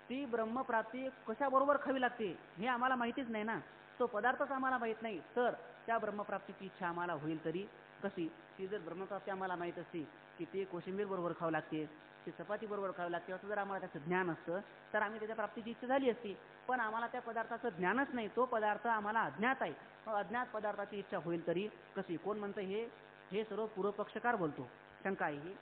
ती ब्रह्मप्राप्ती कशाबरोबर खावी लागते हे आम्हाला माहितीच नाही ना. तो पदार्थच आम्हाला माहीत नाही तर त्या ब्रह्मप्राप्तीची इच्छा आम्हाला होईल तरी कशी? ती जर ब्रह्मप्राप्ती आम्हाला माहीत असती की ती कोशिंबीर बरोबर खावं लागते, ती चपाती बरोबर खावं लागते, असं जर आम्हाला त्याचं ज्ञान असतं तर आम्ही त्याच्या प्राप्तीची इच्छा झाली असती. पण आम्हाला त्या पदार्थाचं ज्ञानच नाही, तो पदार्थ आम्हाला अज्ञात आहे. मग अज्ञात पदार्थाची इच्छा होईल तरी कशी? कोण म्हणतं हे सर्व पूर्वपक्षकार बोलतो. शंका आहे ही.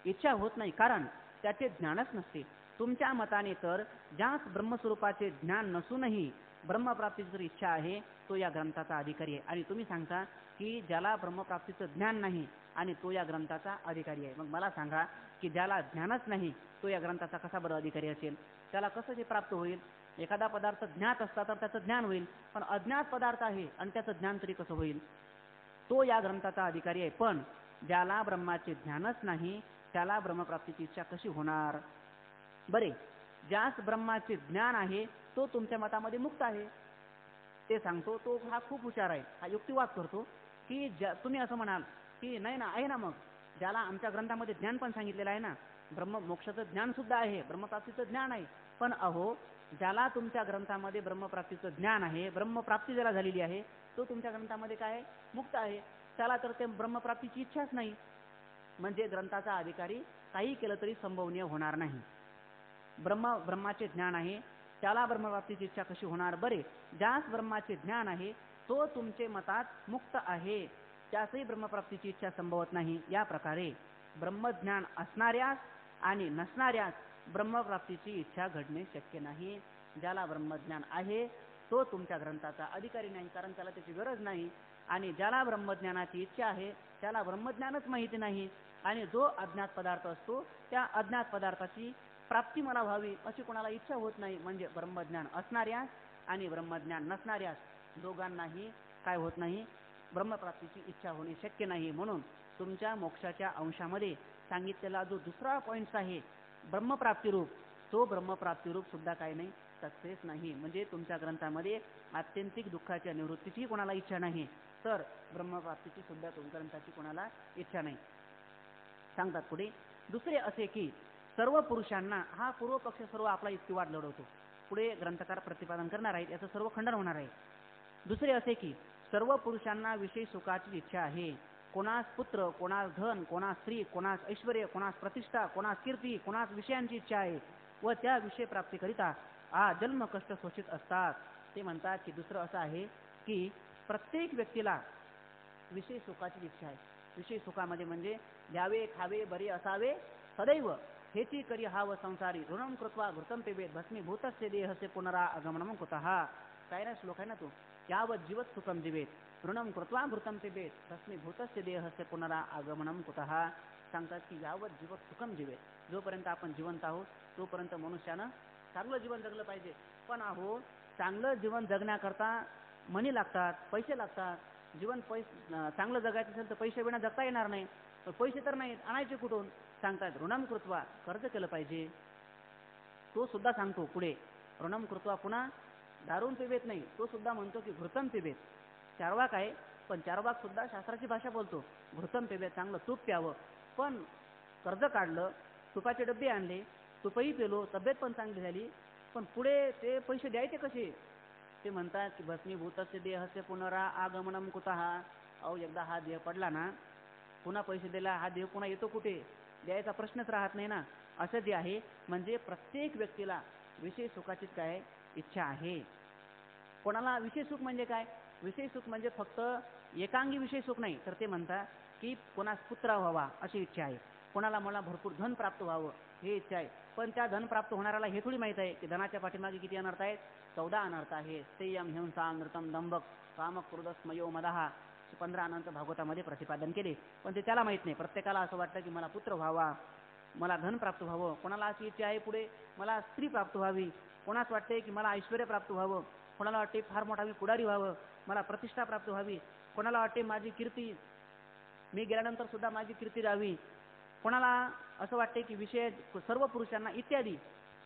इच्छा होत नाही कारण त्याचे ज्ञानच नसते. तुमच्या मताने तर ज्यास ब्रह्मस्वरूपाचे ज्ञान नसूनही ब्रह्मप्राप्तीची जर इच्छा आहे तो या ग्रंथाचा अधिकारी आहे. आणि तुम्ही सांगता की ज्याला ब्रह्मप्राप्तीचं ज्ञान नाही आणि तो या ग्रंथाचा अधिकारी आहे. मग मला सांगा की ज्याला ज्ञानच नाही तो या ग्रंथाचा कसा बरं अधिकारी असेल? त्याला कसं ते प्राप्त होईल? एखादा पदार्थ ज्ञात असता तर त्याचं ज्ञान होईल, पण अज्ञात पदार्थ आहे आणि त्याचं ज्ञान तरी कसं होईल? तो या ग्रंथाचा अधिकारी आहे. पण ज्याला ब्रह्माचे ज्ञानच नाही त्याला ब्रह्मप्राप्तीची इच्छा कशी होणार? बरे, ज्यास ब्रह्माचे ज्ञान आहे तो तुमच्या मतामध्ये मुक्त आहे ते सांगतो. तो हा खूप हुशार आहे, हा युक्तिवाद करतो की तुम्ही असं म्हणाल की नाही ना, आहे ना, मग ज्याला आमच्या ग्रंथामध्ये ज्ञान पण सांगितलेलं आहे ना, मोक्षाचं ज्ञान सुद्धा आहे, ब्रह्मप्राप्तीचं ज्ञान आहे. पण अहो, ज्याला तुमच्या ग्रंथामध्ये ब्रह्मप्राप्तीचं ज्ञान आहे, ब्रह्मप्राप्ती ज्याला झालेली आहे, तो तुमच्या ग्रंथामध्ये काय मुक्त आहे, त्याला तर ते ब्रह्मप्राप्तीची इच्छाच नाही. म्हणजे ग्रंथाचा अधिकारी काही केलं तरी संभवनीय होणार नाही. ब्रह्माचे ज्ञान आहे त्याला ब्रह्मप्राप्तीची इच्छा कशी होणार? बरे, ज्यास ब्रह्माचे ज्ञान आहे तो तुमचे मतात मुक्त आहे, त्यासही ब्रह्मप्राप्तीची इच्छा संभवत नाही. या प्रकारे ब्रह्मज्ञान असणाऱ्यास आणि नसणाऱ्यास ब्रह्मप्राप्तीची इच्छा घडणे शक्य नाही. ज्याला ब्रह्मज्ञान आहे तो तुमच्या ग्रंथाचा अधिकारी नाही, कारण त्याला त्याची गरज नाही. आणि ज्याला ब्रह्मज्ञानाची इच्छा आहे त्याला ब्रह्मज्ञानच माहिती नाही. आणि जो अज्ञात पदार्थ असतो त्या अज्ञात पदार्थाची प्राप्ती मला व्हावी अशी कोणाला इच्छा होत नाही. म्हणजे ब्रह्मज्ञान असणाऱ्यास आणि ब्रह्मज्ञान नसणाऱ्यास दोघांनाही काय होत नाही, ब्रह्मप्राप्तीची इच्छा होणे शक्य नाही. म्हणून तुमच्या मोक्षाच्या अंशामध्ये सांगितलेला जो दुसरा पॉईंट आहे ब्रह्मप्राप्तीरूप, तो ब्रह्मप्राप्तीरूप सुद्धा काय नाही, सक्सेस नाही. म्हणजे तुमच्या ग्रंथामध्ये आत्यंतिक दुःखाच्या निवृत्तीची कोणाला इच्छा नाही, तर ब्रह्मप्राप्तीची सुद्धा ग्रंथाची कोणाला इच्छा नाही. सांगतात पुढे दुसरे असे की सर्व पुरुषांना, हा पूर्व पक्ष सर्व आपला युक्तिवाद लढवतो, पुढे ग्रंथकार प्रतिपादन करणार आहेत, याचं सर्व खंडन होणार आहे. दुसरे असे की सर्व पुरुषांना विषय सुखाची इच्छा आहे. कोणास पुत्र, कोणास धन, कोणास स्त्री, कोणास ऐश्वर्य, कोणास प्रतिष्ठा, कोणास कीर्ती, कोणास विषयांची इच्छा आहे व त्या विषय प्राप्तीकरिता जन्म कष्ट शोषित असतात. ते म्हणतात की दुसरं असं आहे की प्रत्येक व्यक्तीला विषय सुखाची इच्छा आहे. विषय सुखामध्ये म्हणजे द्यावे, खावे, बरे असावे सदैव, हेची करी हाव संसारी, ऋणम कृत्वा घृतम पिबेत, भस्मीभूतस्य देहस्य पुनरा आगमनम कुतः. काय ना श्लोक आहे ना तो, यावत जीवत सुखम जिवेत, ऋणम कृत्वा घृतम पिबेत, भस्मीभूतस्य देहस्य पुनरा आगमनम कुतः. सांगतात की यावत जीवत सुखम जिवेत, जोपर्यंत आपण जिवंत आहोत तोपर्यंत मनुष्यानं चांगलं जीवन जगलं पाहिजे. पण अहो, चांगलं जीवन जगण्याकरता मनी लागतात, पैसे लागतात. जीवन चांगलं जगायचं असेल तर पैसे विना जगता येणार नाही. पैसे तर नाहीत, आणायचे कुठून? सांगतात ऋणम कृत्वा, कर्ज केलं पाहिजे. तो सुद्धा सांगतो पुढे ऋणम कृत्वा, पुन्हा दारून पिबेत नाही, तो सुद्धा म्हणतो की घृतम पिबेत. चारवाक आहे, पण चारवाक सुद्धा शास्त्राची भाषा बोलतो, घृतम पिबेत, चांगलं तूप प्यावं. पण कर्ज काढलं, तुपाचे डबे आणले, तुपही पेलो, तब्येत पण चांगली झाली, पण पुढे ते पैसे द्यायचे कसे? ते म्हणतात की भस्मीभूतस्य देहस्य पुनरा आगमनम कुतः. अहो, एकदा हा देह पडला ना, पुन्हा पैसे दिला हा देह पुन्हा येतो कुठे? द्यायचा प्रश्नच राहत नाही ना. असं जे आहे, म्हणजे प्रत्येक व्यक्तीला विषय सुखाचीच काय इच्छा आहे. कोणाला विषय सुख म्हणजे काय? विषय सुख म्हणजे फक्त एकांगी विषय सुख नाही, तर ते म्हणतात की कोणास पुत्र व्हावा अशी इच्छा आहे, कोणाला मला भरपूर धन प्राप्त व्हावं हे इच्छा आहे. पण त्या धन प्राप्त होणाऱ्याला हे थोडी माहीत आहे की धनाच्या पाठीमागे किती अनर्थ आहेत? 14 अनर्थ आहे. स्थेयम हिंसा नृतम दंभक कामक क्रोधस्मयो मदहा, 15 अनंत भागवतामध्ये प्रतिपादन केले. पण ते त्याला माहीत नाही. प्रत्येकाला असं वाटतं की मला पुत्र व्हावा, मला धन प्राप्त व्हावं. कोणाला अशी इच्छा आहे पुढे मला स्त्री प्राप्त व्हावी, कोणास वाटते की मला ऐश्वर्य प्राप्त व्हावं, कोणाला वाटते फार मोठा मी पुढारी व्हावं, मला प्रतिष्ठा प्राप्त व्हावी, कोणाला वाटते माझी कीर्ती, मी गेल्यानंतर सुद्धा माझी कीर्ती राहावी, कोणाला असं वाटते की विषय, सर्व पुरुषांना इत्यादी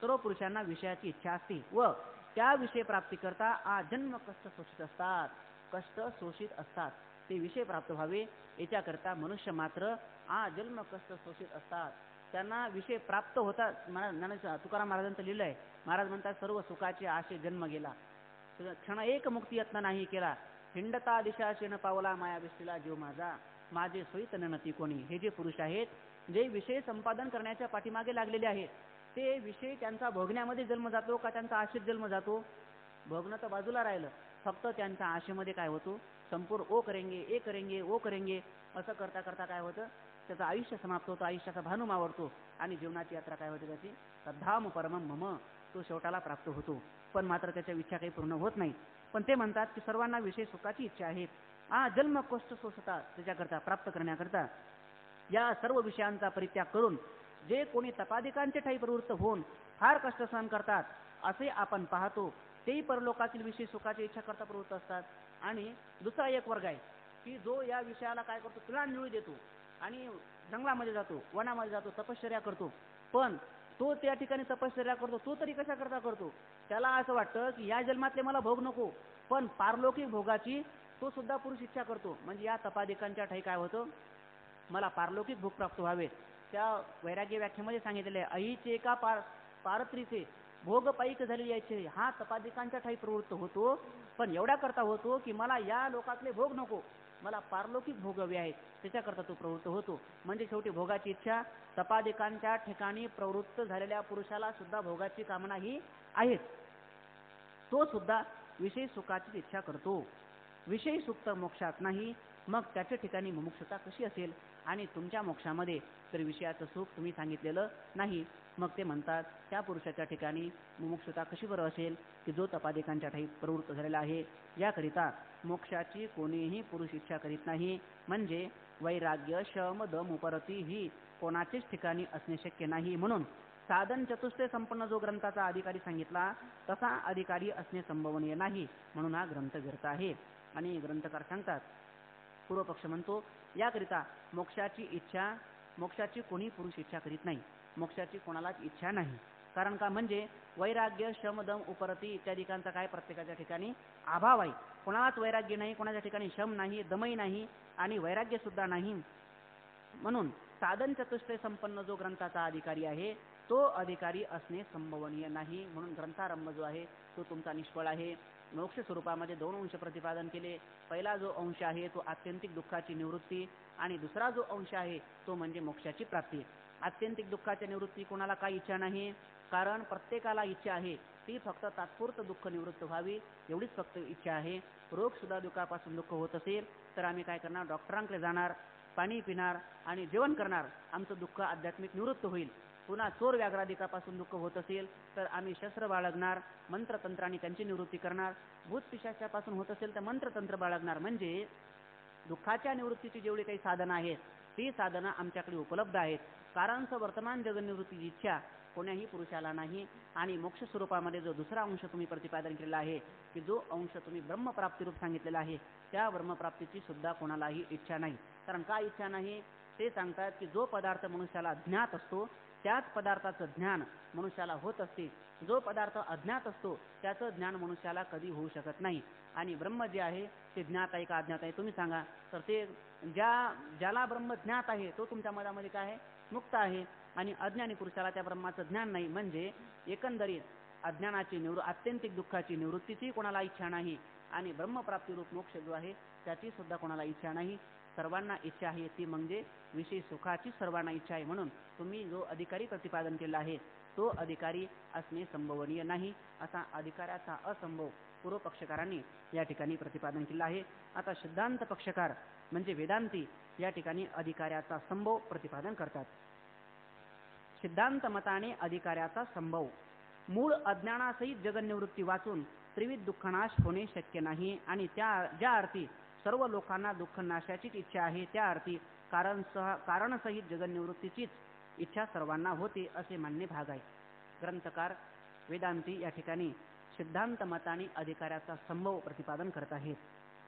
सर्व पुरुषांना विषयाची इच्छा असते व त्या विषय प्राप्ती करता जन्म कष्ट शोषित असतात, कष्ट शोषित असतात. ते विषय प्राप्त व्हावे याच्याकरता मनुष्य मात्र जन्म कष्ट शोषित असतात. त्यांना विषय प्राप्त होतात. तुकाराम महाराजांचं लिहिलं आहे. महाराज म्हणतात सर्व सुखाचे आशे जन्म गेला, क्षण एक मुक्ती यत्न नाही केला, हिंडता दिशाशेन पावला माया विष्टीला जीव माझा, माझे सोयीत नती कोणी. हे जे पुरुष आहेत, जे विषय संपादन करण्याच्या पाठीमागे लागलेले आहेत, ते विषय त्यांचा भोगण्यामध्ये जन्म जातो का त्यांचा आशेत जन्म जातो? भोगणं तर बाजूला राहिलं, फक्त त्यांच्या आशेमध्ये काय होतो, संपूर्ण ओ करेंगे ओ करेंगे असं करता करता काय होतं, त्याचं आयुष्य समाप्त होतं, आयुष्याचा भानू मावळतो आणि जीवनाची यात्रा काय होते त्याची, तद्धाम परमम मम, तो शेवटाला प्राप्त होतो. पण मात्र त्याच्या इच्छा काही पूर्ण होत नाही. पण ते म्हणतात की सर्वांना विषय सुखाची इच्छा आहे, जन्म कष्ट शोषतात त्याच्याकरता प्राप्त करण्याकरता. या सर्व विषयांचा परित्याग करून जे कोणी तपादिकांचे ठाई प्रवृत्त होऊन फार कष्ट सहन करतात, असे आपण पाहतो तेही परलोकातील विषय सुखाची इच्छा करता प्रवृत्त असतात. आणि दुसरा एक वर्ग आहे की जो या विषयाला काय करतो, तुला निवडी देतो आणि जंगलामध्ये जातो, वनामध्ये जातो, तपश्चर्या करतो. पण तो त्या ठिकाणी तपश्चर्या करतो, तो तरी कशा करता करतो, त्याला असं वाटतं की या जन्मातले मला भोग नको, पण पारलौकिक भोगाची तो सुद्धा पुरुष इच्छा करतो. म्हणजे या तपादिकांच्या ठाई काय होतं, मला पारलौकिक भोग प्राप्त व्हावे. त्या वैराग्य व्याख्येमध्ये सांगितलेले आहे, अहिचे का पारत्रीचे भोग पाईक झालेली यायचे हा तपादिकांच्या ठाई प्रवृत्त होतो. पण एवढ्या करता होतो की मला या लोकातले भोग नको, मला पारलौकिक भोग हवे आहेत, त्याच्याकरता तो प्रवृत्त होतो. म्हणजे शेवटी भोगाची इच्छा तपादिकांच्या ठिकाणी प्रवृत्त झालेल्या पुरुषाला सुद्धा भोगाची कामना ही आहेच. तो सुद्धा विषय सुखाची इच्छा करतो. विषय सुख तर मोक्षात नाही, मग त्याच्या ठिकाणी मुमुक्षुता कशी असेल. आणि तुमच्या मोक्षामध्ये तर विषयाचं सुख तुम्ही सांगितलेलं नाही. मग ते म्हणतात त्या पुरुषाच्या ठिकाणी मुमुक्षुता कशी बरं असेल की जो तपादिकांच्या ठाई प्रवृत्त झालेला आहे. याकरिता मोक्षाची कोणीही पुरुष इच्छा करीत नाही. म्हणजे वैराग्य शम दम उपरती ही कोणाचेच ठिकाणी असणे शक्य नाही. म्हणून साधन चतुष्टय संपन्न जो ग्रंथाचा अधिकारी सांगितला तसा अधिकारी असणे संभवनीय नाही. म्हणून हा ग्रंथ व्यर्थ आहे. आणि ग्रंथकार सांगतात, पूर्वपक्ष म्हणतो याकरिता मोक्षाची कोणी पुरुष इच्छा करीत नाही, मोक्षाची कोणालाच इच्छा नाही. कारण का, म्हणजे वैराग्य शमदम उपरती इत्यादिकांचा काय प्रत्येकाच्या ठिकाणी अभाव आहे. कोणालाच वैराग्य नाही, कोणाच्या ठिकाणी शम नाही, दमही नाही आणि वैराग्य सुद्धा नाही. म्हणून साधन चतुष्टय संपन्न जो ग्रंथाचा अधिकारी आहे तो अधिकारी असणे संभवनीय नाही. म्हणून ग्रंथारंभ जो आहे तो तुमचा निष्फळ आहे. मोक्ष स्वरूपामध्ये दोन अंश प्रतिपादन केले. पहिला जो अंश आहे तो आत्यंतिक दुःखाची निवृत्ती आणि दुसरा जो अंश आहे तो म्हणजे मोक्षाची प्राप्ती. आत्यंतिक दुःखाची निवृत्ती कोणाला काही इच्छा नाही, कारण प्रत्येकाला इच्छा आहे ती फक्त तात्पुरतं दुःख निवृत्त व्हावी एवढीच फक्त इच्छा आहे. रोग सुद्धा दुःखापासून दुःख होत असेल तर आम्ही काय करणार, डॉक्टरांकडे जाणार, पाणी पिणार आणि जेवण करणार, आमचं दुःख आध्यात्मिक निवृत्त होईल. पुन्हा चोर व्याघ्रादिकापासून दुःख होत असेल तर आम्ही शस्त्र बाळगणार, मंत्रतंत्राने त्यांची निवृत्ती करणार. भूत पिशाचापासून होत असेल तर मंत्रतंत्र बाळगणार. म्हणजे दुःखाच्या निवृत्तीची जेवढी काही साधनं आहेत ती साधनं आमच्याकडे उपलब्ध आहेत. कारण वर्तमान जगनिवृत्तीची इच्छा कोण्याही पुरुषाला नाही. आणि मोक्ष स्वरूपामध्ये जो दुसरा अंश तुम्ही प्रतिपादन केलेला आहे की जो अंश तुम्ही ब्रह्मप्राप्ती रूप सांगितलेला आहे त्या ब्रह्मप्राप्तीची सुद्धा कोणालाही इच्छा नाही. कारण का इच्छा नाही ते सांगतात की जो पदार्थ मनुष्याला ज्ञात असतो त्याच पदार्थाचं ज्ञान मनुष्याला होत असते. जो पदार्थ अज्ञात असतो त्याचं ज्ञान मनुष्याला कधी होऊ शकत नाही. आणि ब्रह्म जे आहे ते ज्ञात आहे का अज्ञात आहे तुम्ही सांगा. तर ते ज्याला ब्रह्म ज्ञात आहे तो तुमच्या मनामध्ये काय आहे, मुक्त आहे. आणि अज्ञानी पुरुषाला त्या ब्रह्माचं ज्ञान नाही. म्हणजे एकंदरीत अज्ञानाची आत्यंतिक दुःखाची निवृत्तीची कोणाला इच्छा नाही आणि ब्रह्मप्राप्ती रूप मोक्ष जो आहे त्याची सुद्धा कोणाला इच्छा नाही. सर्वांना इच्छा आहे ती म्हणजे विषय सुखाची सर्वांना इच्छा आहे. म्हणून तुम्ही जो अधिकारी प्रतिपादन केला आहे तो अधिकारी असणे संभवनीय नाही. असा अधिकाऱ्याचा असंभव पूर्वपक्षकारांनी या ठिकाणी प्रतिपादन केला आहे. आता सिद्धांत पक्षकार म्हणजे वेदांती या ठिकाणी अधिकाऱ्याचा संभव प्रतिपादन करतात. सिद्धांत मताने अधिकाऱ्याचा संभव मूळ अज्ञानासहित जगन्निवृत्ती वाचून त्रिविध दुःखनाश होणे शक्य नाही. आणि ज्या अर्थी सर्व लोकांना दुःख नाशाचीच इच्छा आहे त्या अर्थी कारणसहित जगन्निवृत्तीचीच इच्छा सर्वांना होते असे मानणे भाग आहे. ग्रंथकार वेदांती या ठिकाणी सिद्धांत मताने अधिकाऱ्याचा संभव प्रतिपादन करत आहेत.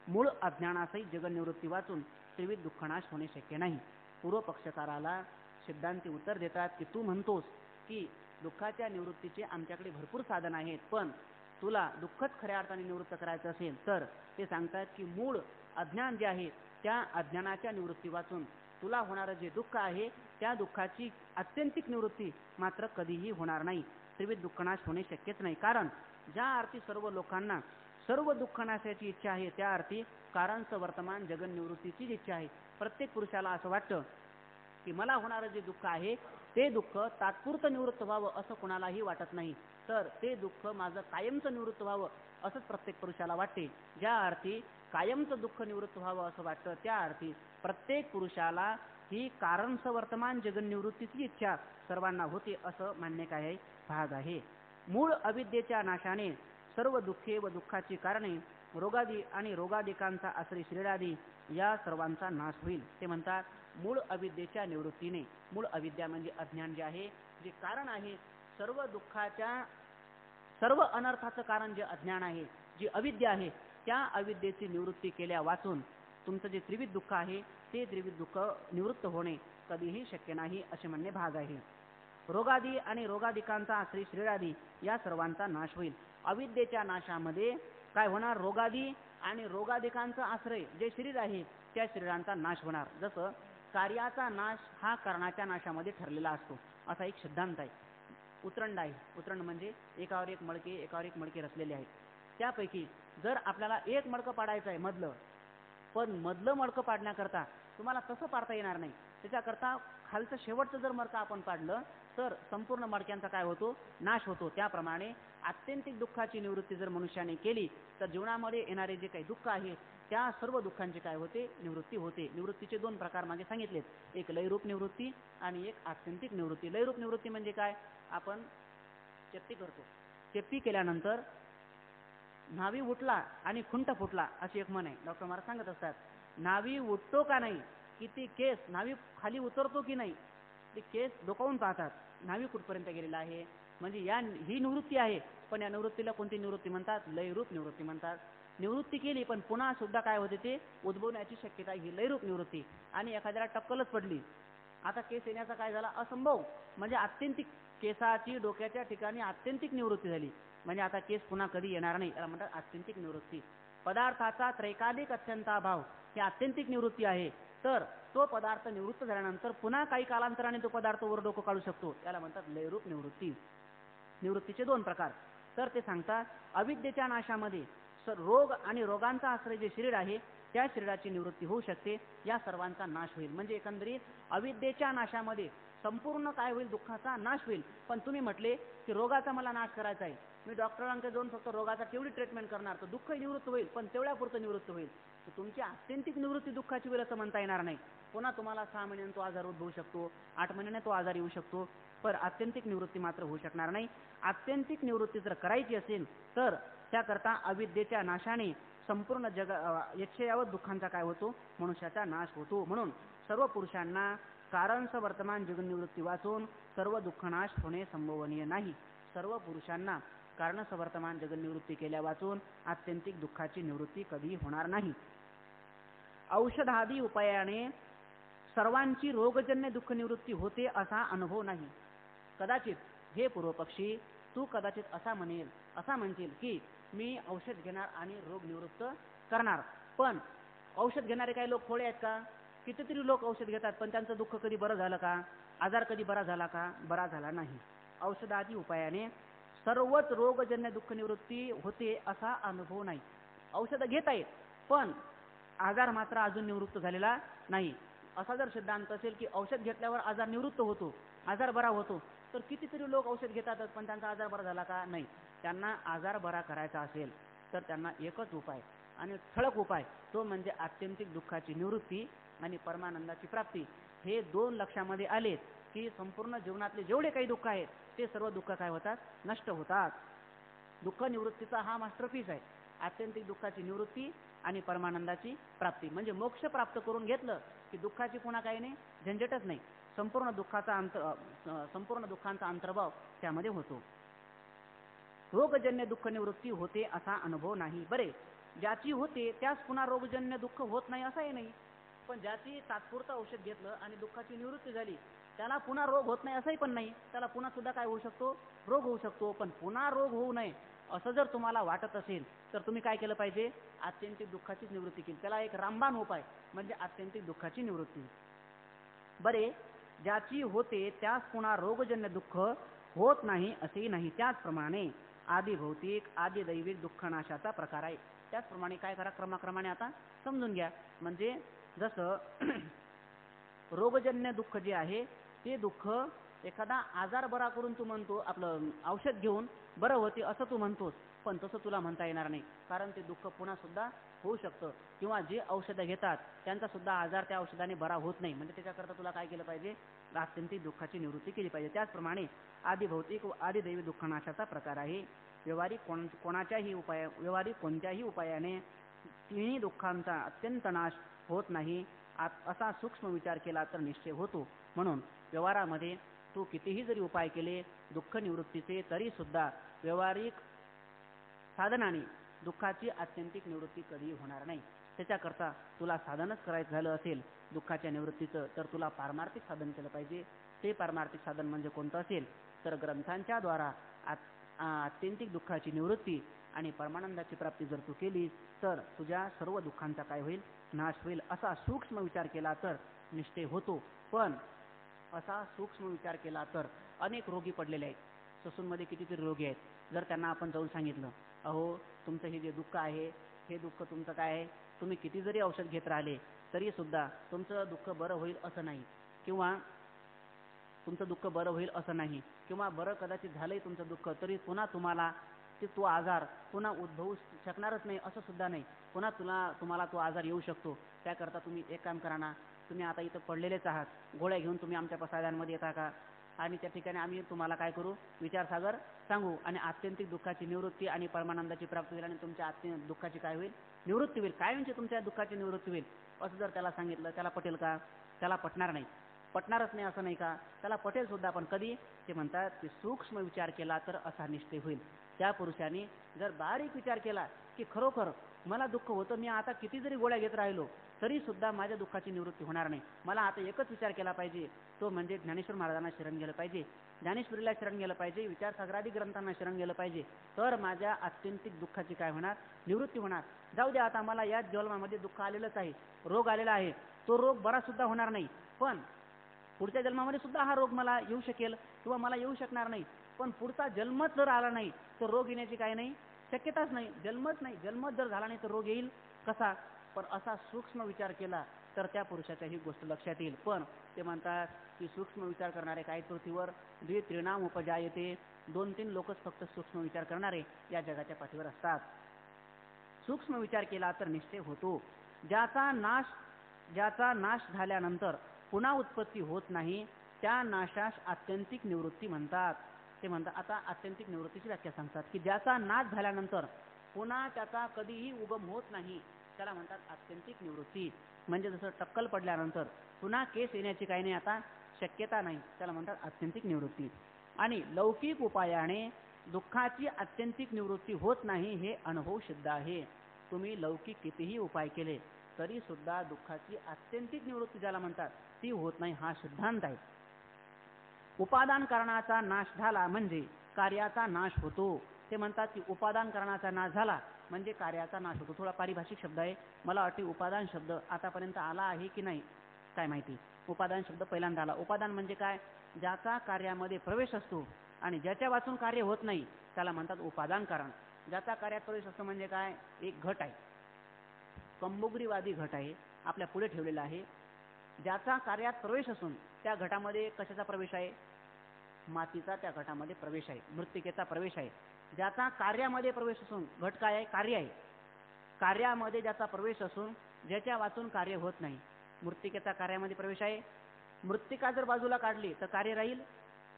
मूळ अज्ञानासहित जगन्निवृत्ती वाचून त्रिविध दुःखनाश होणे शक्य नाही. पूर्वपक्षकाराला सिद्धांती उत्तर देतात की तू म्हणतोस की दुःखाच्या निवृत्तीचे आमच्याकडे भरपूर साधन आहेत, पण तुला दुःखच खऱ्या अर्थाने निवृत्त करायचं असेल तर ते सांगतात की मूळ अज्ञान जे आहे त्या अज्ञानाच्या निवृत्ती वाचून तुला होणारं जे दुःख आहे त्या दुःखाची आत्यंतिक निवृत्ती मात्र कधीही होणार नाही. त्रिविध दुःखनाश होणे शक्यच नाही. कारण ज्या अर्थी सर्व लोकांना सर्व दुःख नाशाची इच्छा आहे त्या अर्थी कारणचं वर्तमान जगन्निवृत्तीचीच इच्छा आहे. प्रत्येक पुरुषाला असं वाटतं की मला होणारं जे दुःख आहे ते दुःख तात्पुरतं निवृत्त व्हावं असं कोणालाही वाटत नाही, तर ते दुःख माझं कायमचं निवृत्त व्हावं असंच प्रत्येक पुरुषाला वाटते. ज्या अर्थी कायमचं दुःख निवृत्त व्हावं असं वाटतं त्या अर्थी प्रत्येक पुरुषाला ही कारणचं वर्तमान जगन्निवृत्तीची इच्छा सर्वांना होते असं मान्य काय भाग आहे. मूळ अविद्येच्या नाशाने सर्व दुःखे व दुःखाची कारणे रोगादी आणि रोगादिकांचा आश्रय श्रीरादी या सर्वांचा नाश होईल. ते म्हणतात मूळ अविद्येच्या निवृत्तीने, मूळ अविद्या म्हणजे अज्ञान जे आहे, जे कारण आहे सर्व दुःखाच्या सर्व अनर्थाचं कारण जे अज्ञान आहे, जी अविद्या आहे, त्या अविद्येची निवृत्ती केल्या वाचून तुमचं जे त्रिविध दुःख आहे ते त्रिविध दुःख निवृत्त होणे कधीही शक्य नाही असे म्हणणे भाग आहे. रोगादी आणि रोगादिकांचा आश्रय शरीरादी या सर्वांचा नाश होईल. अविद्येच्या नाशामध्ये काय होणार? रोगादी आणि रोगादिकांचा आश्रय जे शरीर आहे त्या शरीरांचा नाश होणार. जसं कार्याचा नाश हा कारणाच्या नाशामध्ये ठरलेला असतो असा एक सिद्धांत आहे. उतरंड आहे. उतरंड म्हणजे एकावर एक मडके रचलेले आहेत. त्यापैकी जर आपल्याला एक मडकं पाडायचं आहे मधलं, पण मधलं मडकं पाडण्याकरता तुम्हाला तसं पाडता येणार नाही. त्याच्याकरता खालचं शेवटचं जर मडकं आपण पाडलं तर संपूर्ण मडक्यांचा काय होतो? नाश होतो. त्याप्रमाणे आत्यंतिक दुःखाची निवृत्ती जर मनुष्याने केली तर जीवनामध्ये येणारे जे काही दुःख आहे त्या सर्व दुःखांची काय होते? निवृत्ती होते. निवृत्तीचे दोन प्रकार मागे सांगितलेत, एक लयरूप निवृत्ती आणि एक आत्यंतिक निवृत्ती. लयरूप निवृत्ती म्हणजे काय? आपण चेप्पी करतो, चेप्पी केल्यानंतर न्हावी उठला आणि खुंट फुटला अशी एक म्हण आहे. डॉक्टर महाराज सांगत असतात, न्हावी उठतो का नाही, किती केस न्हावी खाली उतरतो की नाही, ते केस डोकावून पाहतात न्हावी कुठपर्यंत गेलेला आहे. म्हणजे ही निवृत्ती आहे, पण या निवृत्तीला कोणती निवृत्ती म्हणतात? लयरूप निवृत्ती म्हणतात. निवृत्ती केली पण पुन्हा सुद्धा काय होते? ते उद्भवण्याची शक्यता ही लयरूप निवृत्ती. आणि एखाद्याला टक्कलच पडली, आता केस येण्याचा काय झाला? असंभव. म्हणजे आत्यंतिक केसाची डोक्याच्या ठिकाणी आत्यंतिक निवृत्ती झाली. म्हणजे आता केस पुन्हा कधी येणार नाही, त्याला म्हणतात आत्यंतिक निवृत्ती. पदार्थाचा त्रैकालिक अत्यंताभाव ही आत्यंतिक निवृत्ती आहे. तर तो पदार्थ निवृत्त झाल्यानंतर पुन्हा काही कालांतराने तो पदार्थ वर डोकं काढू शकतो, त्याला म्हणतात लयरूप निवृत्ती. निवृत्तीचे दोन प्रकार. तर ते सांगतात अविद्येच्या नाशामध्ये रोग आणि रोगांचा आश्रय जे शरीर आहे त्या शरीराची निवृत्ती होऊ शकते. या सर्वांचा नाश होईल. म्हणजे एकंदरीत अविद्येच्या नाशामध्ये संपूर्ण काय होईल? दुःखाचा नाश होईल. पण तुम्ही म्हटले की रोगाचा मला नाश करायचा आहे, मी डॉक्टरांकडे जाऊन फक्त रोगाचा केवढी ट्रीटमेंट करणार, तर दुःख निवृत्त होईल पण तेवढ्यापुरतं निवृत्त होईल. तर तुमची आत्यंतिक निवृत्ती दुःखाची होईल असं म्हणता येणार नाही. पुन्हा तुम्हाला 6 महिन्याने तो आजार उद्भवू शकतो, 8 महिन्याने तो आजार येऊ शकतो, पण आत्यंतिक निवृत्ती मात्र होऊ शकणार नाही. आत्यंतिक निवृत्ती जर करायची असेल तर त्याकरता अविद्येच्या नाशाने संपूर्ण जग यक्षयावत दुःखांचा काय होतो? मनुष्याचा नाश होतो. म्हणून सर्व पुरुषांना कारणच वर्तमान जगनिवृत्ती वाचून सर्व दुःखनाश होणे संभवनीय नाही. सर्व पुरुषांना कारणच वर्तमान जगनिवृत्ती केल्या वाचून आत्यंतिक दुःखाची निवृत्ती कधी होणार नाही. औषधादी उपायाने सर्वांची रोगजन्य दुःख निवृत्ती होते असा अनुभव नाही. कदाचित हे पूर्वपक्षी, तू कदाचित असा म्हणशील की मी औषध घेणार आणि रोग निवृत्त करणार. पण औषध घेणारे काही लोक खोळे आहेत का? कितीतरी लोक औषध घेतात पण त्यांचं दुःख कधी बरं झालं का? आजार कधी बरा झाला का? बरा झाला नाही. औषधादी उपायाने सर्वच रोगजन्य दुःख निवृत्ती होते असा अनुभव नाही. औषधं घेत आहेत पण आजार मात्र अजून निवृत्त झालेला नाही. असा जर सिद्धांत असेल की औषध घेतल्यावर आजार निवृत्त होतो, आजार बरा होतो, तर कितीतरी लोक औषध घेतातच पण त्यांचा आजार बरा झाला का? नाही. त्यांना आजार बरा करायचा असेल तर त्यांना एकच उपाय आणि ठळक उपाय, तो म्हणजे आत्यंतिक दुःखाची निवृत्ती आणि परमानंदाची प्राप्ती. हे दोन लक्षामध्ये आलेत की संपूर्ण जीवनातले जेवढे काही दुःख आहेत ते सर्व दुःख काय होतात? नष्ट होतात. दुःख निवृत्तीचा हा मास्टरपीस आहे. आत्यंतिक दुःखाची निवृत्ती आणि परमानंदाची प्राप्ती. म्हणजे मोक्ष प्राप्त करून घेतलं की दुःखाची पुन्हा काही नाही, झंझटच नाही. संपूर्ण दुःखांचा अंतर्भाव त्यामध्ये होतो. रोगजन्य दुःख निवृत्ती होते असा अनुभव नाही. बरे, ज्याची होते त्यास पुन्हा रोगजन्य दुःख होत नाही असंही नाही. पण ज्याची तात्पुरतं औषध घेतलं आणि दुःखाची निवृत्ती झाली त्याला पुन्हा रोग होत नाही असंही पण नाही. त्याला पुन्हा सुद्धा काय होऊ शकतो? रोग होऊ शकतो. पण पुन्हा रोग होऊ नये असं जर तुम्हाला वाटत असेल तर तुम्ही काय केलं पाहिजे? आत्यंतिक दुःखाची निवृत्ती केली. त्याला एक रामबाण उपाय म्हणजे आत्यंतिक दुःखाची निवृत्ती. बरे, ज्याची होते त्यास पुन्हा रोगजन्य दुःख होत नाही असेही नाही. त्याचप्रमाणे आदी भौतिक आदी दैविक दुःखनाशाचा प्रकार आहे. त्याचप्रमाणे काय करा, क्रमाक्रमाने आता समजून घ्या. म्हणजे जसं रोगजन्य दुःख जे आहे ते दुःख एखादा आजार बरा करून तू म्हणतो, आपलं औषध घेऊन बरं होते असं तू म्हणतोस, पण तसं तुला म्हणता येणार नाही. कारण ते दुःख पुन्हा सुद्धा होऊ शकतं. किंवा जे औषधं घेतात त्यांचा सुद्धा आजार त्या औषधाने बरा होत नाही. म्हणजे त्याच्याकरता तुला काय केलं पाहिजे? आत्यंतिक दुःखाची निवृत्ती केली पाहिजे. त्याचप्रमाणे आदी भौतिक व आदी दैवी दुःखनाशाचा प्रकार आहे. व्यवहारिक कोणत्याही उपायाने तिन्ही दुःखांचा अत्यंत नाश होत नाही असा सूक्ष्म विचार केला तर निश्चय होतो. म्हणून व्यवहारामध्ये तू कितीही जरी उपाय केले दुःख निवृत्तीचे तरी सुद्धा व्यवहारिक साधनाने दुःखाची आत्यंतिक निवृत्ती कधीही होणार नाही. त्याच्याकरता तुला साधनच करायचं झालं असेल दुःखाच्या निवृत्तीचं, तर तुला पारमार्थिक साधन केलं पाहिजे. ते पारमार्थिक साधन म्हणजे कोणतं असेल तर ग्रंथांच्या द्वारा आत्यंतिक दुःखाची निवृत्ती आणि परमानंदाची प्राप्ती जर तू केली तर तुझ्या सर्व दुःखांचा काय होईल, नाश होईल. असा सूक्ष्म विचार केला तर निश्चय होतो. पण असा सूक्ष्म विचार केला तर अनेक रोगी पडलेले आहेत. ससूनमध्ये कितीतरी रोगी आहेत. जर त्यांना आपण जाऊन सांगितलं, अहो तुमचं हे जे दुःख आहे हे दुःख तुमचं काय आहे, तुम्ही किती जरी औषध घेत राहिले तरी सुद्धा तुमचं दुःख बरं होईल असं नाही, किंवा तुमचं दुःख बरं होईल असं नाही, किंवा बरं कदाचित झालंय तुमचं दुःख तरी पुन्हा तुम्हाला तो आजार पुन्हा उद्भवू शकणारच नाही असं सुद्धा नाही, पुन्हा तुम्हाला तो आजार येऊ शकतो. त्याकरता तुम्ही एक काम करा ना, तुम्ही आता इथं पडलेलेच आहात, गोळ्या घेऊन तुम्ही आमच्या प्रसादांमध्ये येता का, आणि त्या ठिकाणी आम्ही तुम्हाला काय करू, विचारसागर सांगू आणि आत्यंतिक दुःखाची निवृत्ती आणि परमानंदाची प्राप्ती होईल आणि तुमच्या दुःखाची काय होईल, निवृत्ती होईल. काय म्हणजे तुमच्या दुःखाची निवृत्ती होईल असं जर त्याला सांगितलं, त्याला पटेल का? त्याला पटणार नाही. पटणारच नाही असं नाही का, त्याला पटेल सुद्धा, पण कधी ते म्हणतात की सूक्ष्म विचार केला तर असा निश्चय होईल. त्या पुरुषाने जर बारीक विचार केला की खरोखर मला दुःख होतं, मी आता किती जरी गोळ्या घेत राहिलो तरी सुद्धा माझ्या दुःखाची निवृत्ती होणार नाही, मला आता एकच विचार केला पाहिजे, तो म्हणजे ज्ञानेश्वर महाराजांना शरण गेलं पाहिजे, ज्ञानेश्वरीला शरण गेलं पाहिजे, विचारसागरादी ग्रंथांना शरण गेलं पाहिजे, तर माझ्या आत्यंतिक दुःखाची काय होणार, निवृत्ती होणार. जाऊ द्या, आता मला याच जन्मामध्ये दुःख आलेलंच आहे, रोग आलेला आहे, तो रोग बरा सुद्धा होणार नाही, पण पुढच्या जन्मामध्ये सुद्धा हा रोग मला येऊ शकेल किंवा मला येऊ शकणार नाही. पण पुढचा जन्मच जर आला नाही तर रोग येण्याची काय नाही, शक्यताच नाही. जन्मच जर झाला नाही तर रोग येईल कसा. पण असा सूक्ष्म विचार केला तर त्या पुरुषाच्या ही गोष्ट लक्षात येईल. पण ते म्हणतात की सूक्ष्म विचार करणारे काय पृथ्वीवर द्वित्रिणाम उपजायते, 2-3 लोकच फक्त सूक्ष्म विचार करणारे या जगाच्या पाठीवर असतात. सूक्ष्म विचार केला तर निश्चय होतो. ज्याचा नाश झाल्यानंतर पुन्हा उत्पत्ती होत नाही त्या नाशास आत्यंतिक निवृत्ती म्हणतात. ते म्हणतात, आता आत्यंतिक निवृत्तीची व्याख्या सांगतात की ज्याचा नाश झाल्यानंतर पुन्हा त्याचा कधीही उगम होत नाही त्याला म्हणतात आत्यंतिक निवृत्ती. म्हणजे जसं टक्कल पडल्यानंतर पुन्हा केस येण्याची काही नाही, आता शक्यता नाही, त्याला म्हणतात आत्यंतिक निवृत्ती. आणि लौकिक उपायाने दुःखाची आत्यंतिक निवृत्ती होत नाही हे अनुभव सिद्ध आहे. तुम्ही लौकिक कितीही उपाय केले तरी सुद्धा दुःखाची आत्यंतिक निवृत्ती ज्याला म्हणतात ती होत नाही, हा सिद्धांत आहे. उपादान कारणाचा नाश झाला म्हणजे कार्याचा नाश होतो. ते म्हणतात की उपादान कारणाचा नाश झाला म्हणजे कार्याचा नाश होतो. थोडा पारिभाषिक शब्द आहे, मला वाटते उपादान शब्द आतापर्यंत आला आहे की नाही काय माहिती. उपादान शब्द पहिल्यांदा आला. उपादान म्हणजे काय, ज्याचा कार्यामध्ये प्रवेश असतो आणि ज्याच्या वाचून कार्य होत नाही त्याला म्हणतात उपादान कारण. ज्याचा कार्यात प्रवेश असतो म्हणजे काय, एक घट आहे, कंबुगरीवादी घट आहे, आपल्या पुढे ठेवलेला आहे, ज्याचा कार्यात प्रवेश असून त्या घटामध्ये कशाचा प्रवेश आहे, मातीचा त्या घटामध्ये प्रवेश आहे, मृत्तिकेचा प्रवेश आहे. ज्याचा कार्यामध्ये प्रवेश असून, घट काय आहे, कार्य आहे, कार्यामध्ये ज्याचा प्रवेश असून ज्याच्या वाचून कार्य होत नाही, मृत्तिकेचा कार्यामध्ये प्रवेश आहे. मृत्तिका जर बाजूला काढली तर कार्य राहील,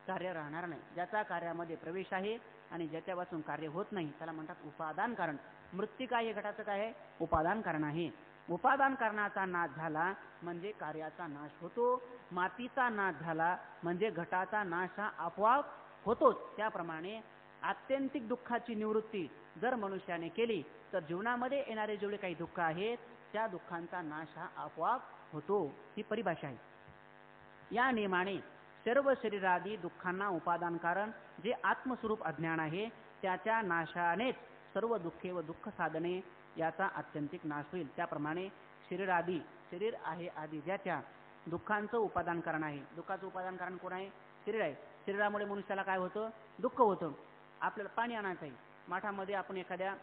कार्य राहणार नाही. ज्याचा कार्यामध्ये प्रवेश आहे आणि ज्याच्या वाचून कार्य होत नाही त्याला म्हणतात उपादान कारण. मृत्तिका हे घटाचं काय आहे, उपादान कारण आहे. उपादान कारणाचा नाश झाला म्हणजे कार्याचा नाश होतो. मातीचा नाश झाला म्हणजे घटाचा नाश हा आपोआप होतोच. त्याप्रमाणे आत्यंतिक दुःखाची निवृत्ती जर मनुष्याने केली तर जीवनामध्ये येणारे जेवढे काही दुःख आहेत त्या दुःखांचा नाश हा आपोआप होतो. ही परिभाषा आहे. या नियमाने सर्व शरीरादी दुःखांना उपादान कारण जे आत्मस्वरूप अज्ञान आहे त्याच्या नाशानेच सर्व दुःखे व दुःख साधने याचा आत्यंतिक नाश होईल. त्याप्रमाणे शरीरादी, शरीर आहे आधी ज्याच्या दुःखांचं उपादान कारण आहे. दुःखाचं उपादान कारण कोण आहे, शरीर आहे. शरीरामुळे मनुष्याला काय होतं, दुःख होतं. आपल्याला पाणी आणायचं आहे, माठामध्ये आपण एखाद्या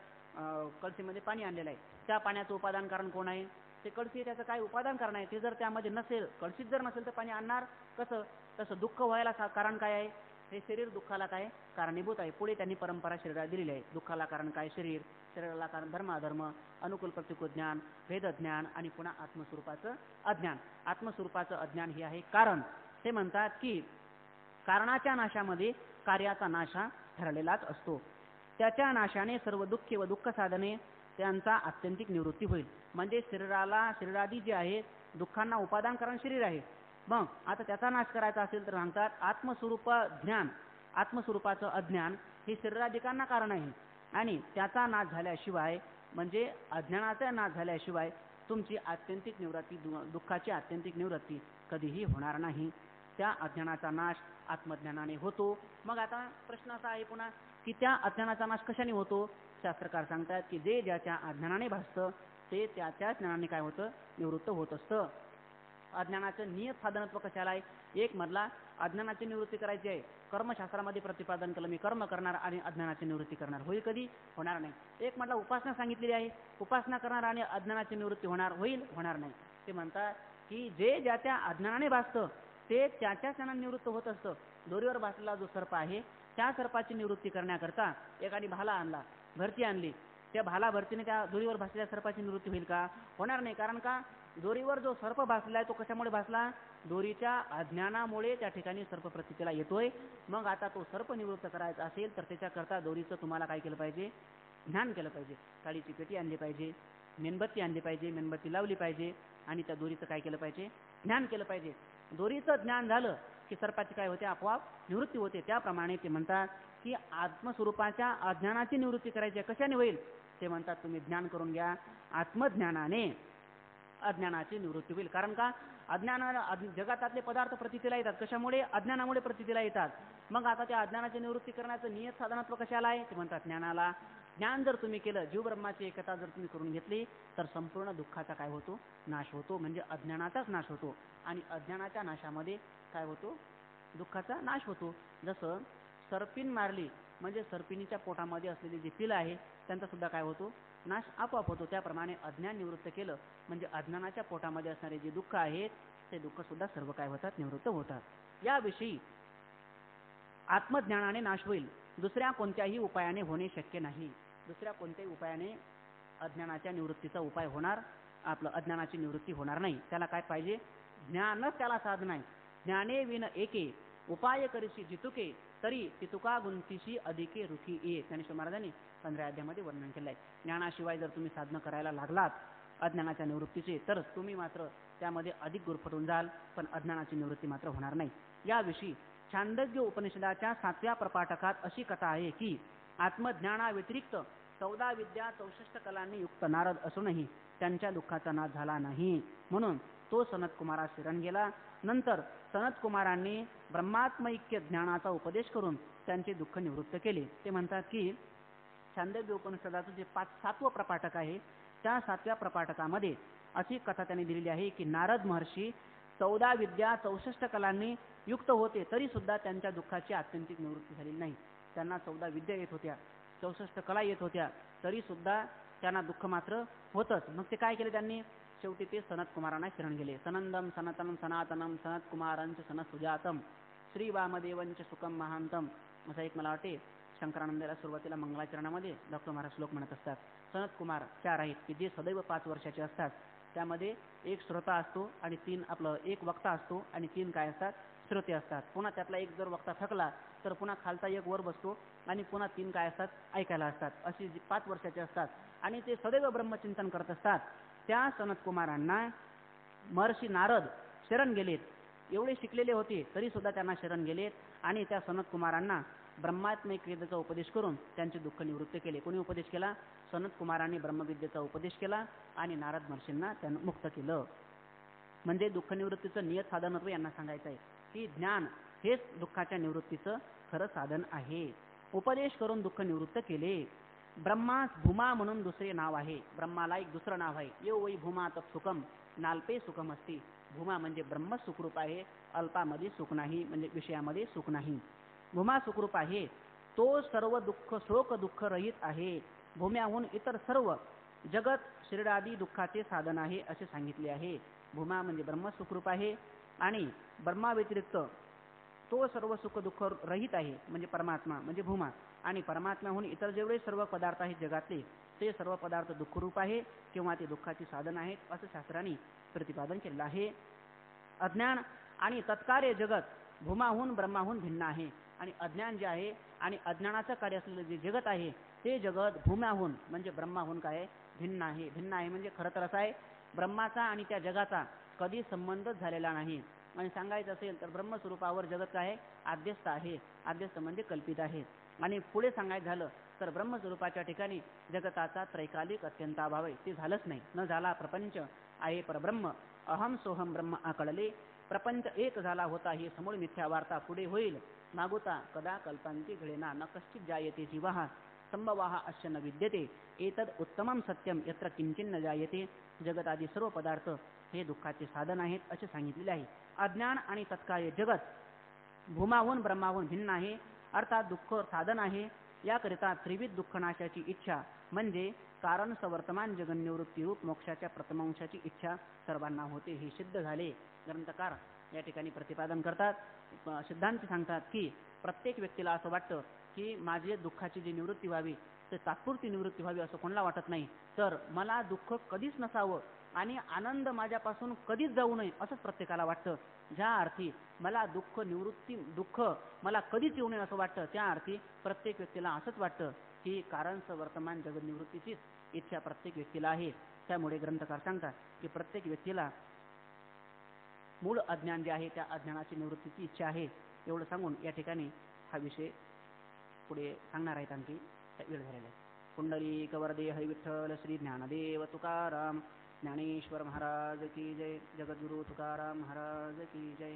कळशीमध्ये पाणी आणलेलं आहे, त्या पाण्याचं उपादान कारण कोण आहे, ते कळशी, त्याचं काय उपादान कारण आहे. ते जर त्यामध्ये नसेल, कळशीत जर नसेल तर पाणी आणणार कसं. तसं दुःख व्हायला कारण काय आहे, हे शरीर दुःखाला काय कारणीभूत आहे. पुढे त्यांनी परंपरा शरीराला दिलेली आहे. दुःखाला कारण काय, शरीर, शरीराला कारण धर्माधर्म, अनुकूल प्रतिकूल ज्ञान, भेदज्ञान आणि पुन्हा आत्मस्वरूपाचं अज्ञान. आत्मस्वरूपाचं अज्ञान हे आहे कारण. ते म्हणतात की कारणाच्या नाशामध्ये कार्याचा नाश हा ठरलेलाच असतो. त्याच्या नाशाने सर्व दुःखे व दुःख साधने त्यांचा आत्यंतिक निवृत्ती होईल. म्हणजे शरीरादी जे आहे दुःखांना उपादान कारण शरीर आहे. मग आता त्याचा नाश करायचा असेल तर सांगतात आत्मस्वरूपाचं अज्ञान हे शरीराधिकांना कारण आहे आणि त्याचा नाश झाल्याशिवाय म्हणजे अज्ञानाचा नाश झाल्याशिवाय तुमची आत्यंतिक निवृत्ती दुःखाची आत्यंतिक निवृत्ती कधीही होणार नाही. त्या अज्ञानाचा नाश आत्मज्ञानाने होतो. मग आता प्रश्न असा आहे पुन्हा की त्या अज्ञानाचा नाश कशाने होतो? शास्त्रकार सांगतात की जे ज्याच्या अज्ञानाने भासतं ते त्या ज्ञानाने काय होतं? निवृत्त होत असतं. अज्ञानाचं नियत साधनत्व कशाला आहे? एक मधला अज्ञानाची निवृत्ती करायची आहे, कर्मशास्त्रामध्ये प्रतिपादन केलं, मी कर्म करणार आणि अज्ञानाची निवृत्ती करणार. होईल कधी? होणार नाही. एक मधला उपासना सांगितलेली आहे, उपासना करणार आणि अज्ञानाची निवृत्ती होणार. होईल? होणार नाही. ते म्हणतात की जे ज्याच्या अज्ञानाने भासतं ते त्याच्या ज्ञानाने निवृत्त होत असतं. दोरीवर भासलेला जो सर्प आहे त्या सर्पाची निवृत्ती करण्याकरता एखादी भाला आणला, भरती आणली, त्या भाला भरतीने त्या दोरीवर भासलेल्या सर्पाची निवृत्ती होईल का? होणार नाही. कारण का? दोरीवर जो सर्प भासला आहे तो कशामुळे भासला? दोरीच्या अज्ञानामुळे त्या ठिकाणी सर्प प्रतीला येतोय. मग आता तो सर्प निवृत्त करायचा असेल तर त्याच्याकरता दोरीचं तुम्हाला काय केलं पाहिजे? ज्ञान केलं पाहिजे. काळीची पेटी आणली पाहिजे, मेणबत्ती आणली पाहिजे, मेणबत्ती लावली पाहिजे आणि त्या दोरीचं काय केलं पाहिजे? ज्ञान केलं पाहिजे. दोरीचं ज्ञान झालं की सर्पाची काय होते? आपोआप निवृत्ती होते. त्याप्रमाणे ते म्हणतात की आत्मस्वरूपाच्या अज्ञानाची निवृत्ती करायची आहे. कशाने होईल? ते म्हणतात तुम्ही ज्ञान करून घ्या. आत्मज्ञानाने अज्ञानाची निवृत्ती होईल. कारण का? अज्ञानाला जगातातले पदार्थ प्रतीला येतात. कशामुळे? अज्ञानामुळे प्रतीला येतात. मग आता त्या अज्ञानाची निवृत्ती करण्याचं नियत साधनत्व कशाला आहे? ते म्हणतात ज्ञानाला. ज्ञान जर तुम्ही केलं, जीव ब्रह्माची एकता जर तुम्ही करून घेतली तर संपूर्ण दुःखाचा काय होतो? नाश होतो. म्हणजे अज्ञानाचाच नाश होतो. आणि अज्ञानाच्या नाशामध्ये काय होतो? दुःखाचा नाश होतो. जसं सर्पिन मारली म्हणजे सर्पिणीच्या पोटामध्ये असलेली जी पिलं आहे त्यांचा सुद्धा काय होतो? नाश आपोआप होतो. त्याप्रमाणे अज्ञान निवृत्त केलं म्हणजे अज्ञानाच्या पोटामध्ये असणारे जे दुःख आहेत ते दुःख सुद्धा सर्व काय होतात? निवृत्त होतात. याविषयी आत्मज्ञानाने नाश होईल. दुसऱ्या कोणत्याही उपायाने होणे शक्य नाही. दुसऱ्या कोणत्याही उपायाने अज्ञानाच्या निवृत्तीचा उपाय होणार, आपलं अज्ञानाची निवृत्ती होणार नाही. त्याला काय पाहिजे? ज्ञानच त्याला साधन आहे. ज्ञाने विन एके उपाय करीशी जितुके तरी तितुका गुंतीशी अधिके रुखी ये. ज्ञानेश्वर महाराजांनी 15 अध्यायामध्ये वर्णन केलं आहे. ज्ञानाशिवाय जर तुम्ही साधनं करायला लागलात अज्ञानाच्या निवृत्तीचे तर तुम्ही मात्र त्यामध्ये अधिक गुरफटून जाल, पण अज्ञानाची निवृत्ती मात्र होणार नाही. याविषयी छांदोग्य उपनिषदाच्या 7व्या प्रपाठकात अशी कथा आहे की आत्मज्ञानाव्यतिरिक्त 14 विद्या 64 कलांनी युक्त नारद असूनही त्यांच्या दुःखाचा नाश झाला नाही. म्हणून तो सनतकुमारास शरण गेला. नंतर सनतकुमारांनी ब्रह्मात्मैक्य ज्ञानाचा उपदेश करून त्यांचे दुःख निवृत्त केले. ते म्हणतात की छांदोग्य उपनिषदाचं जे 7वं प्रपाठक आहे त्या 7व्या प्रपाठकामध्ये अशी कथा त्यांनी दिलेली आहे की नारद महर्षी 14 विद्या 64 कलांनी युक्त होते तरी सुद्धा त्यांच्या दुःखाची आत्यंतिक निवृत्ती झालेली नाही. त्यांना 14 विद्या येत होत्या, 64 कला येत होत्या, तरी सुद्धा त्यांना दुःख मात्र होतच. मग ते काय केले त्यांनी? शेवटी ते सनतकुमारांना शरण गेले. सनंदम सनातनम सनातनम सनतकुमारांच सनसुजातम श्री वामदेवंच सुखम महांतम. असा एक मला वाटते शंकरानंदाला सुरुवातीला मंगलाचरणामध्ये डॉक्टर महाराज श्लोक म्हणत असतात. सनतकुमार 4 आहेत की जे सदैव 5 वर्षाचे असतात. त्यामध्ये एक श्रोता असतो आणि 3 आपलं एक वक्ता असतो आणि 3 काय असतात? श्रोते असतात. पुन्हा त्यातला एक जर वक्ता थकला तर पुन्हा खालचा एक वर बसतो आणि पुन्हा 3 काय असतात? ऐकायला असतात. अशी 5 वर्षाचे असतात आणि ते सदैव ब्रह्मचिंतन करत असतात. त्या सनतकुमारांना महर्षी नारद शरण गेलेत. एवढे शिकलेले होते तरी सुद्धा त्यांना शरण गेलेत आणि त्या सनतकुमारांना ब्रह्मात्मैक्यतेचा उपदेश करून त्यांचे दुःख निवृत्त केले. कोणी उपदेश केला? सनतकुमारांनी ब्रह्मविद्येचा उपदेश केला आणि नारद महर्षींना त्यांना मुक्त केलं. म्हणजे दुःख निवृत्तीचं नियत साधनत्व यांना सांगायचं आहे की ज्ञान हेच दुःखाच्या निवृत्तीचं खरं साधन आहे. उपदेश करून दुःख निवृत्त केले. ब्रह्मास भूमा म्हणून दुसरे नाव आहे. ब्रह्माला एक दुसरं नाव आहे. यो वै भूमा तत् सुखम नाल्पे सुखम असती. भूमा म्हणजे ब्रह्म सुखरूप आहे, अल्पामध्ये सुख नाही, म्हणजे विषयामध्ये सुख नाही. भूमा सुखरूप आहे, तो सर्व दुःख शोक दुःख रहित आहे. भूम्याहून इतर सर्व जगत शिरडादी दुःखाचे साधन आहे असे सांगितले आहे. भूमा म्हणजे ब्रह्म सुखरूप आहे आणि ब्रह्मा व्यतिरिक्त तो सर्व सुख दुःख रहित आहे म्हणजे परमात्मा म्हणजे भूमा. आणि परमात्म्याहून इतर जेवढे सर्व पदार्थ आहेत जगातले ते सर्व पदार्थ दुःखरूप आहे किंवा ते दुःखाची साधन आहेत असं शास्त्रांनी प्रतिपादन केलेलं आहे. अज्ञान आणि तत्कार्य जगत भूमाहून ब्रह्माहून भिन्न आहे आणि अज्ञान जे आहे आणि अज्ञानाचं कार्य असलेलं जे जगत आहे ते जगत भूम्याहून म्हणजे ब्रह्माहून काय भिन्न आहे. भिन्न आहे म्हणजे खरं तर असं आहे ब्रह्माचा आणि त्या जगाचा कधी संबंधच झालेला नाही. आणि सांगायचं असेल तर ब्रह्मस्वरूपावर जगत काय आहे? आद्यस्थ आहे. आद्यस्थ म्हणजे कल्पित आहे. आणि पुढे सांगायचं झालं तर ब्रह्मस्वरूपाच्या ठिकाणी जगताचा त्रैकालिक अत्यंत अभाव आहे. ते झालंच नाही. न झाला प्रपंच आहे परब्रह्म, अहम सोहम ब्रह्म आकळले. प्रपंच एक झाला होता ही समूळ मिथ्या वार्ता पुढे होईल. मागुता कदा कल्पांती घडेना न कश्चित जायते जीवः संभवाः अस्य न विद्यते एतद उत्तमं सत्यम यत्र किंचिन न जायते. जगत आदी सर्व पदार्थ हे दुःखाचे साधन आहेत असे सांगितलेले आहे. अज्ञान आणि तत्काळ जगत भूमाहून ब्रह्माहून भिन्न आहे, अर्थात दुःख साधन आहे. याकरिता त्रिविध दुःखनाशाची इच्छा म्हणजे कारण सवर्तमान जगन्निवृत्ती रूप मोक्षाच्या प्रथमांशाची इच्छा सर्वांना होते. हे सिद्ध झाले. ग्रंथकार या ठिकाणी प्रतिपादन करतात, सिद्धांत सांगतात की प्रत्येक व्यक्तीला असं वाटतं की माझी दुःखाची जी निवृत्ती व्हावी ते तात्पुरती निवृत्ती व्हावी असं कोणाला वाटत नाही. तर मला दुःख कधीच नसावं आणि आनंद माझ्यापासून कधीच जाऊ नये असंच प्रत्येकाला वाटतं. ज्या अर्थी मला दुःख मला कधीच येऊ नये असं वाटतं, त्या अर्थी प्रत्येक व्यक्तीला असंच वाटतं की कारणच वर्तमान जगत निवृत्तीचीच इच्छा प्रत्येक व्यक्तीला आहे. त्यामुळे ग्रंथकार सांगतात की प्रत्येक व्यक्तीला मूळ अज्ञान जे आहे त्या अज्ञानाची निवृत्तीची इच्छा आहे. एवढं सांगून या ठिकाणी हा विषय पुढे सांगणार आहेत. आणखी वेळ झालेला आहे. पुंडलिक वरदे हरी विठ्ठल श्री ज्ञानदेव तुकाराम ज्ञानेश्वर महाराज की जय. जगद्गुरु तुकाराम महाराज की जय.